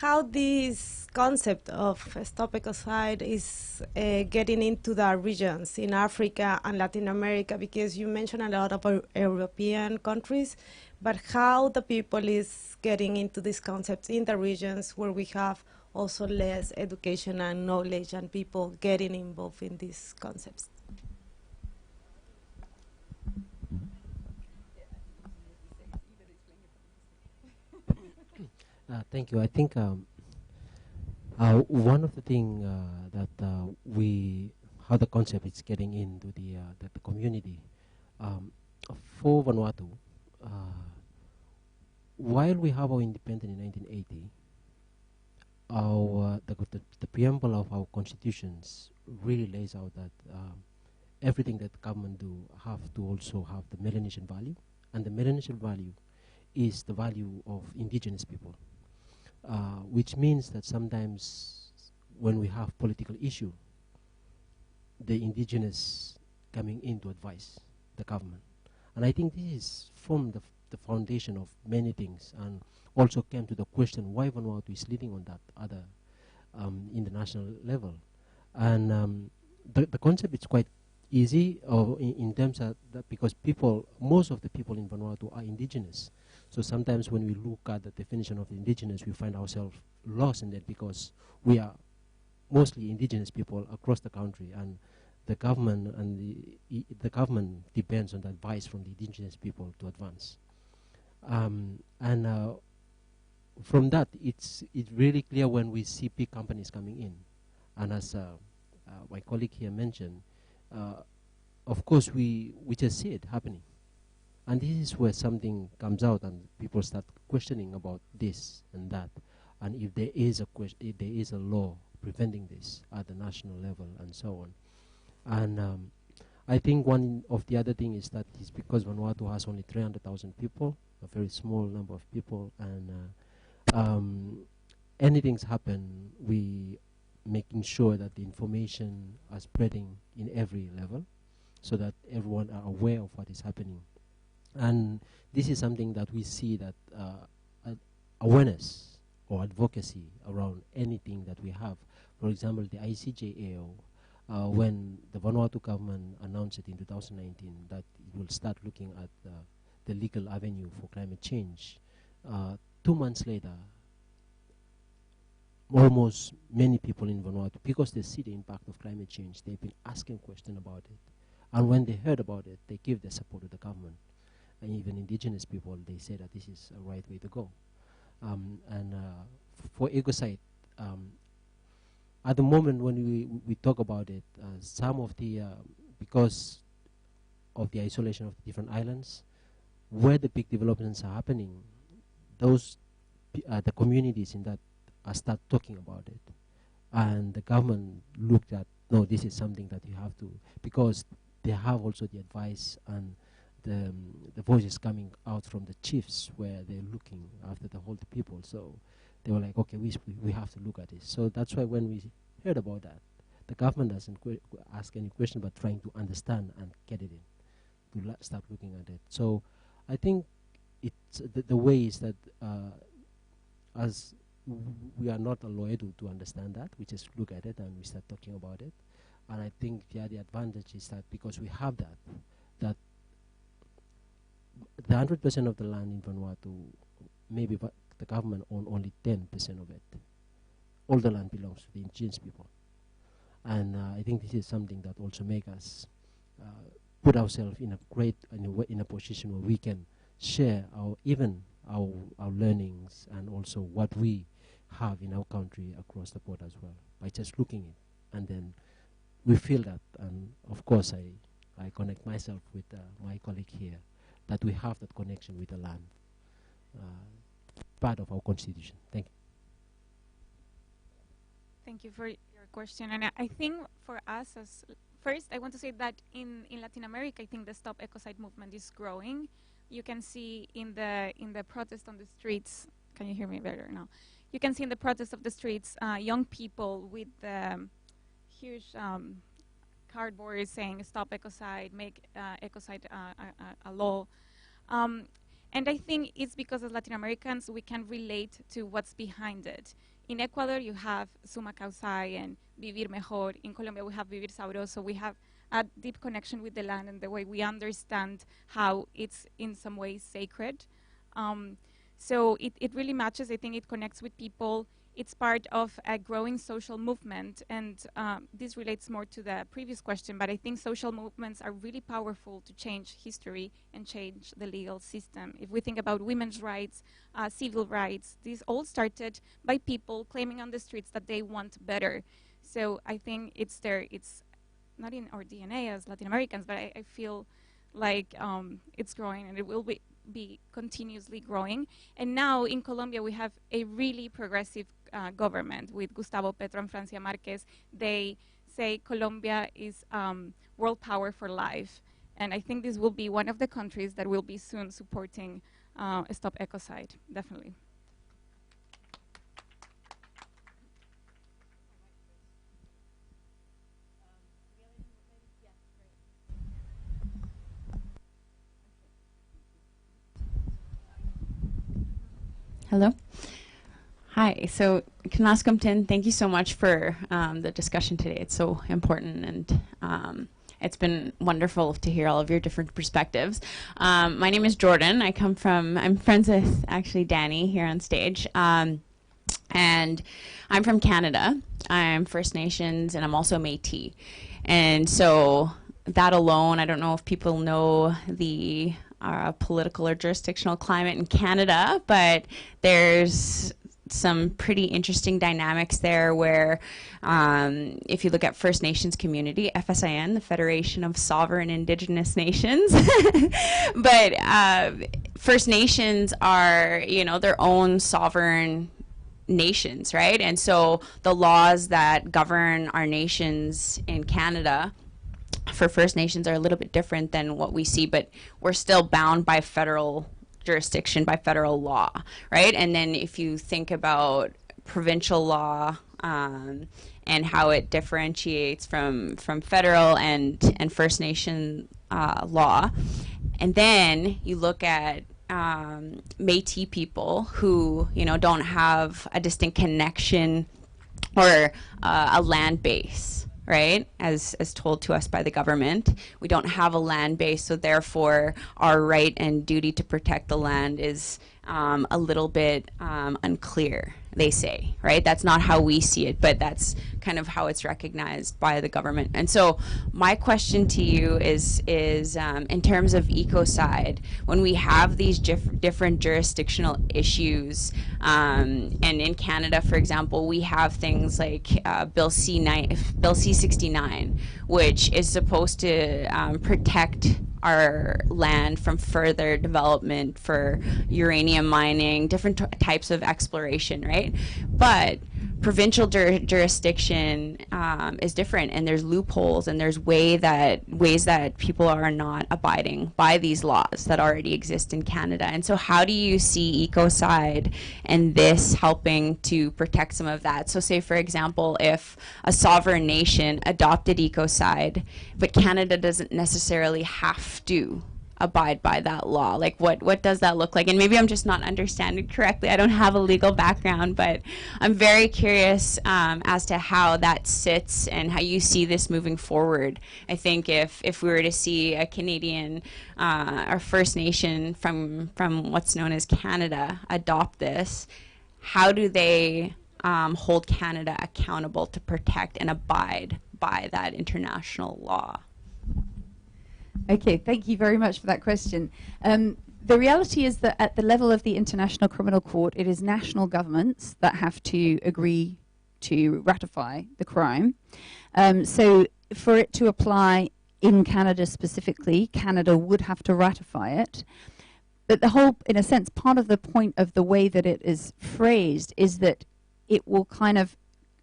how this concept of Stop Ecocide is getting into the regions in Africa and Latin America, because you mentioned a lot of European countries, but how the people is getting into these concepts in the regions where we have also less education and knowledge and people getting involved in these concepts. Thank you. I think one of the things that how the concept is getting into the community for Vanuatu, while we have our independence in 1980, the preamble of our constitutions really lays out that everything that government do have to also have the Melanesian value, and the Melanesian value is the value of indigenous people, which means that sometimes when we have political issue, the indigenous coming in to advise the government. And I think this is from the foundation of many things, and also came to the question why Vanuatu is leading on that other international level. And the concept is quite easy in terms of that, because most of the people in Vanuatu are indigenous. So sometimes when we look at the definition of indigenous, we find ourselves lost in that, because we are mostly indigenous people across the country, and the government the government depends on the advice from the indigenous people to advance. From that, it's really clear when we see big companies coming in, and as my colleague here mentioned, of course we just see it happening, and this is where something comes out and people start questioning about this and that, and if there is a law preventing this at the national level and so on. And I think one of the other thing is that it's because Vanuatu has only 300,000 people, a very small number of people, and anything's happen, we making sure that the information are spreading in every level, so that everyone are aware of what is happening. And this is something that we see that awareness or advocacy around anything that we have. For example, the ICJAO, when the Vanuatu government announced it in 2019 that it will start looking at the legal avenue for climate change, 2 months later, almost many people in Vanuatu, because they see the impact of climate change, they've been asking questions about it. And when they heard about it, they give their support to the government. And even indigenous people, they say that this is a right way to go. For Ecocide, at the moment when we talk about it, some of the, because of the isolation of the different islands, where the big developments are happening, those the communities in that start talking about it. And the government looked at, no, this is something that you have to, because they have also the advice and the voices coming out from the chiefs where they're looking after the whole people. So they were like, okay, we have to look at this. So that's why when we heard about that, the government doesn't ask any question, but trying to understand and get it in, to start looking at it. So I think it's the way is that as we are not a lawyer to understand that, we just look at it and we start talking about it. And I think the advantage is that because we have that the 100% of the land in Vanuatu, maybe the government own only 10% of it. All the land belongs to the indigenous people. And I think this is something that also make us put ourselves in a position where we can share our learnings and also what we have in our country across the board as well, by just looking it. And then we feel that, and of course I connect myself with my colleague here, that we have that connection with the land, part of our constitution. Thank you. Thank you for your question. And I think for us, first, I want to say that in Latin America, I think the Stop Ecocide movement is growing. You can see in the protest on the streets. Can you hear me better now? You can see in the protest of the streets, young people with huge cardboard saying "Stop Ecocide," make Ecocide a law. And I think it's because as Latin Americans, we can relate to what's behind it. In Ecuador, you have Suma Causai and Vivir Mejor. In Colombia, we have Vivir Sabroso. We have a deep connection with the land and the way we understand how it's in some ways sacred. So it really matches. I think it connects with people. It's part of a growing social movement, and this relates more to the previous question, but I think social movements are really powerful to change history and change the legal system. If we think about women's rights, civil rights, these all started by people claiming on the streets that they want better. So I think it's not in our DNA as Latin Americans, but I feel like it's growing, and it will be continuously growing. And now in Colombia we have a really progressive government, with Gustavo Petro and Francia Marquez. They say Colombia is world power for life. And I think this will be one of the countries that will be soon supporting Stop Ecocide, definitely. Hello. Hi. So, Kanaskamtin, thank you so much for the discussion today. It's so important, and it's been wonderful to hear all of your different perspectives. My name is Jordan. I'm friends with actually Danny here on stage. And I'm from Canada. I'm First Nations, and I'm also Métis. And so that alone, I don't know if people know the political or jurisdictional climate in Canada, but there's some pretty interesting dynamics there where if you look at First Nations community, FSIN, the Federation of Sovereign Indigenous Nations, but First Nations are, their own sovereign nations, right? And so the laws that govern our nations in Canada for First Nations are a little bit different than what we see, but we're still bound by federal jurisdiction, by federal law, right? And then if you think about provincial law and how it differentiates from federal and First Nation law, and then you look at Métis people who don't have a distinct connection or a land base, right? As told to us by the government, we don't have a land base, so therefore our right and duty to protect the land is a little bit unclear, they say, right? That's not how we see it, but that's kind of how it's recognized by the government. And so my question to you is in terms of Ecocide, when we have these different jurisdictional issues, and in Canada, for example, we have things like Bill C-69, which is supposed to protect our land from further development for uranium mining, different types of exploration, right? But provincial jurisdiction is different, and there's loopholes, and there's ways that people are not abiding by these laws that already exist in Canada. And so how do you see Ecocide and this helping to protect some of that? So say, for example, if a sovereign nation adopted Ecocide, but Canada doesn't necessarily have to abide by that law, like what does that look like? And maybe I'm just not understanding correctly. I don't have a legal background, but I'm very curious as to how that sits and how you see this moving forward. I think if we were to see a Canadian or First Nation from what's known as Canada adopt this, how do they hold Canada accountable to protect and abide by that international law? Okay, thank you very much for that question. The reality is that at the level of the International Criminal Court, it is national governments that have to agree to ratify the crime. So for it to apply in Canada specifically, Canada would have to ratify it. But the whole, in a sense, part of the point of the way that it is phrased is that it will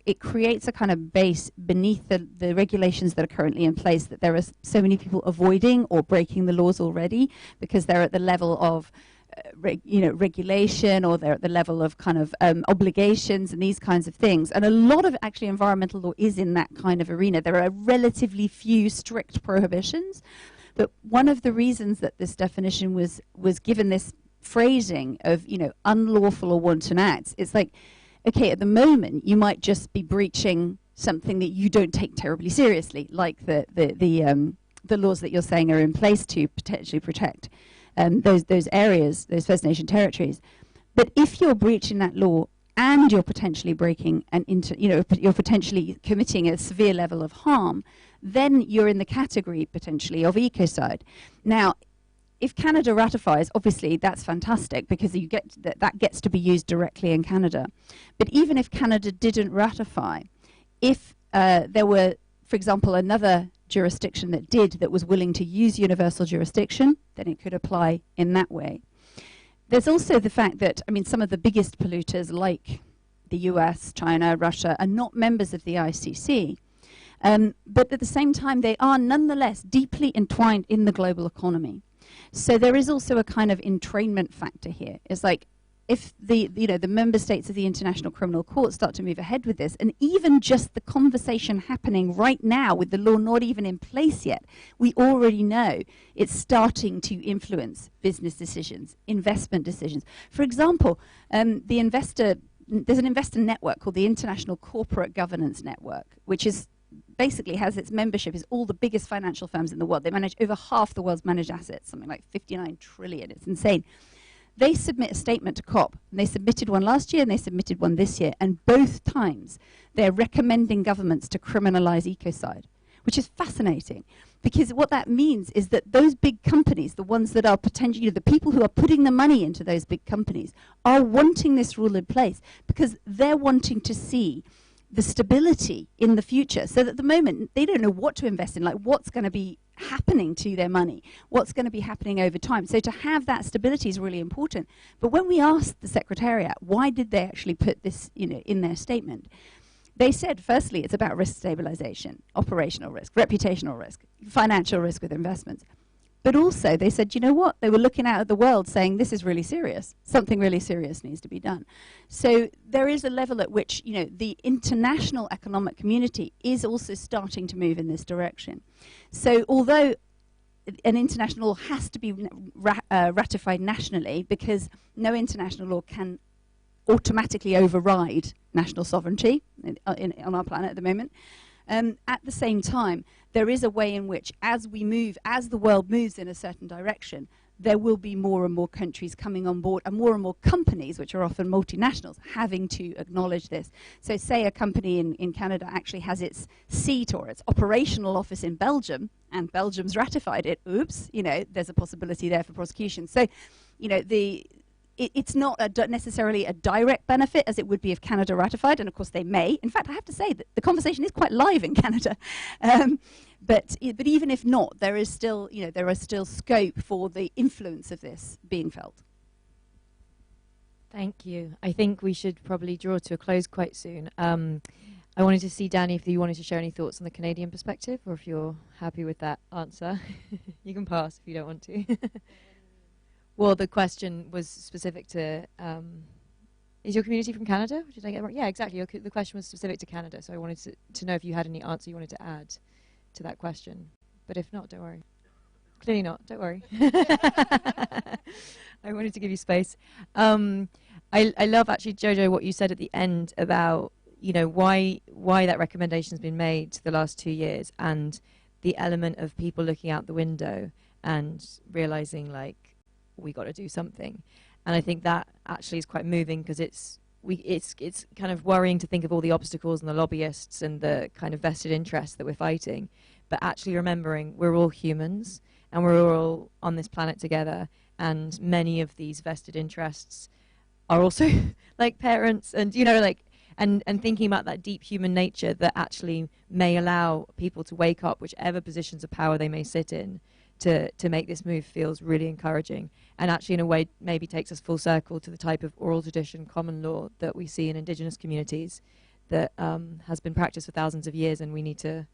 it creates a kind of base beneath the regulations that are currently in place, that there are so many people avoiding or breaking the laws already because they're at the level of regulation, or they're at the level of kind of obligations and these kinds of things. And a lot of actually environmental law is in that kind of arena. There are relatively few strict prohibitions, but one of the reasons that this definition was given this phrasing of unlawful or wanton acts, it's like, okay, at the moment, you might just be breaching something that you don't take terribly seriously, like the laws that you're saying are in place to potentially protect those areas, those First Nation territories. But if you're breaching that law and you're potentially breaking you're potentially committing a severe level of harm, then you're in the category potentially of ecocide. Now, if Canada ratifies, obviously that's fantastic because you get that gets to be used directly in Canada. But even if Canada didn't ratify, if there were, for example, another jurisdiction that was willing to use universal jurisdiction, then it could apply in that way. There's also the fact that, some of the biggest polluters like the US, China, Russia, are not members of the ICC. But at the same time, they are nonetheless deeply entwined in the global economy. So there is also a kind of entrainment factor here. It's like, if the member states of the International Criminal Court start to move ahead with this, and even just the conversation happening right now with the law not even in place yet, we already know it's starting to influence business decisions, investment decisions. For example, there's an investor network called the International Corporate Governance Network, which is basically has its membership is all the biggest financial firms in the world. They manage over half the world's managed assets, something like 59 trillion. It's insane. They submit a statement to COP, and they submitted one last year and they submitted one this year, and both times they're recommending governments to criminalize ecocide, which is fascinating, because what that means is that those big companies, the ones that are potentially, the people who are putting the money into those big companies, are wanting this rule in place because they're wanting to see the stability in the future. So that at the moment, they don't know what to invest in, like what's going to be happening to their money, what's going to be happening over time. So to have that stability is really important. But when we asked the Secretariat, why did they actually put this in their statement? They said, firstly, it's about risk stabilization, operational risk, reputational risk, financial risk with investments. But also, they said, you know what? They were looking out at the world saying, this is really serious. Something really serious needs to be done. So there is a level at which, the international economic community is also starting to move in this direction. So although an international law has to be ratified nationally, because no international law can automatically override national sovereignty on our planet at the moment, at the same time, there is a way in which, as the world moves in a certain direction, there will be more and more countries coming on board, and more companies, which are often multinationals, having to acknowledge this. So say a company in Canada actually has its seat or its operational office in Belgium, and Belgium's ratified it, oops, there's a possibility there for prosecution. So, it's not necessarily a direct benefit as it would be if Canada ratified, and of course they may. In fact, I have to say that the conversation is quite live in Canada. But even if not, there is still scope for the influence of this being felt. Thank you. I think we should probably draw to a close quite soon. I wanted to see, Danny, if you wanted to share any thoughts on the Canadian perspective, or if you're happy with that answer. You can pass if you don't want to. Well, the question was specific to, is your community from Canada? Did I get it right? Yeah, exactly. The question was specific to Canada, so I wanted to know if you had any answer you wanted to add to that question. But if not, don't worry. Clearly not, don't worry. I wanted to give you space. I love, actually, Jojo, what you said at the end about, why that recommendation's been made the last 2 years, and the element of people looking out the window and realizing, like, we got to do something. And I think that actually is quite moving, because it's kind of worrying to think of all the obstacles and the lobbyists and the kind of vested interests that we're fighting, but actually remembering we're all humans and we're all on this planet together, and many of these vested interests are also like parents, and and thinking about that deep human nature that actually may allow people to wake up, whichever positions of power they may sit in, to make this move feels really encouraging, and actually in a way maybe takes us full circle to the type of oral tradition, common law that we see in Indigenous communities that has been practiced for thousands of years, and we need to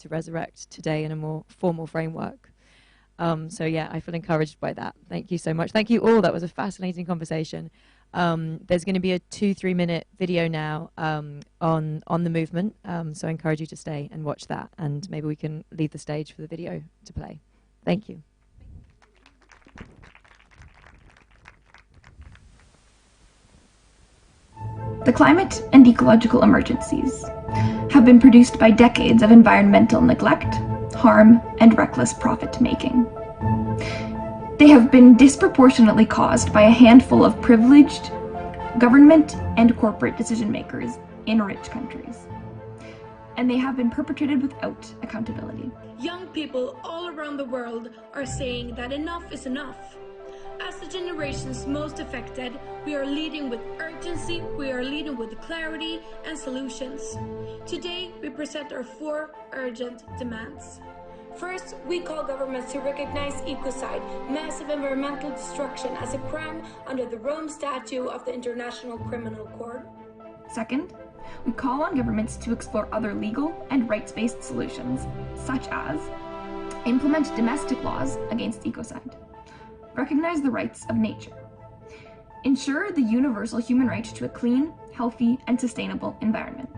resurrect today in a more formal framework. So yeah, I feel encouraged by that. Thank you so much. Thank you all. That was a fascinating conversation. There's going to be a 2-3 minute video now on the movement, so I encourage you to stay and watch that, and maybe we can leave the stage for the video to play. Thank you. The climate and ecological emergencies have been produced by decades of environmental neglect, harm, and reckless profit-making. They have been disproportionately caused by a handful of privileged government and corporate decision-makers in rich countries. And they have been perpetrated without accountability. Young people all around the world are saying that enough is enough. As the generations most affected, we are leading with urgency, we are leading with clarity and solutions. Today, we present our 4 urgent demands. First, we call governments to recognize ecocide, massive environmental destruction, as a crime under the Rome Statute of the International Criminal Court. Second, we call on governments to explore other legal and rights-based solutions, such as implement domestic laws against ecocide, recognize the rights of nature, ensure the universal human right to a clean, healthy, and sustainable environment,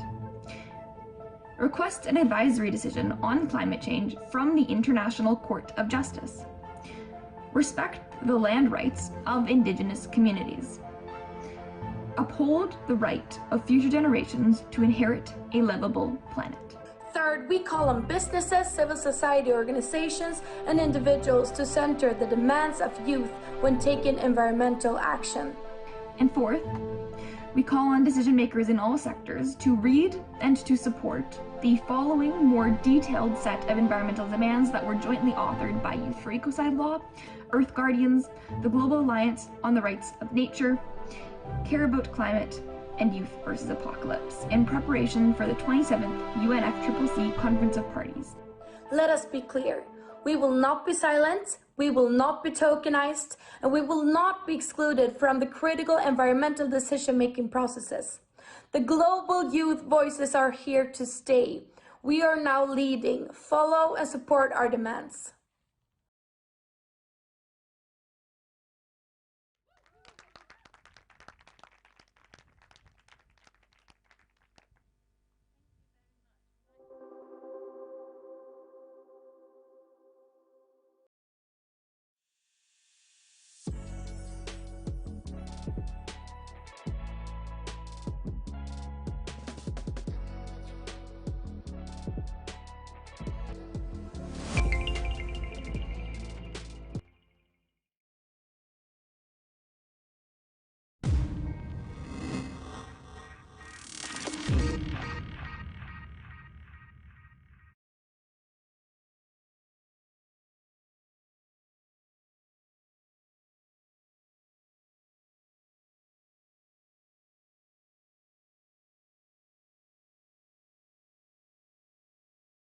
request an advisory decision on climate change from the International Court of Justice, respect the land rights of Indigenous communities, uphold the right of future generations to inherit a livable planet. Third, we call on businesses, civil society organizations, and individuals to center the demands of youth when taking environmental action. And fourth, we call on decision makers in all sectors to read and to support the following more detailed set of environmental demands that were jointly authored by Youth for Ecocide Law, Earth Guardians, the Global Alliance on the Rights of Nature, Care About Climate, and Youth versus Apocalypse in preparation for the 27th UNFCCC Conference of Parties. Let us be clear. We will not be silenced, we will not be tokenized, and we will not be excluded from the critical environmental decision-making processes. The global youth voices are here to stay. We are now leading. Follow and support our demands.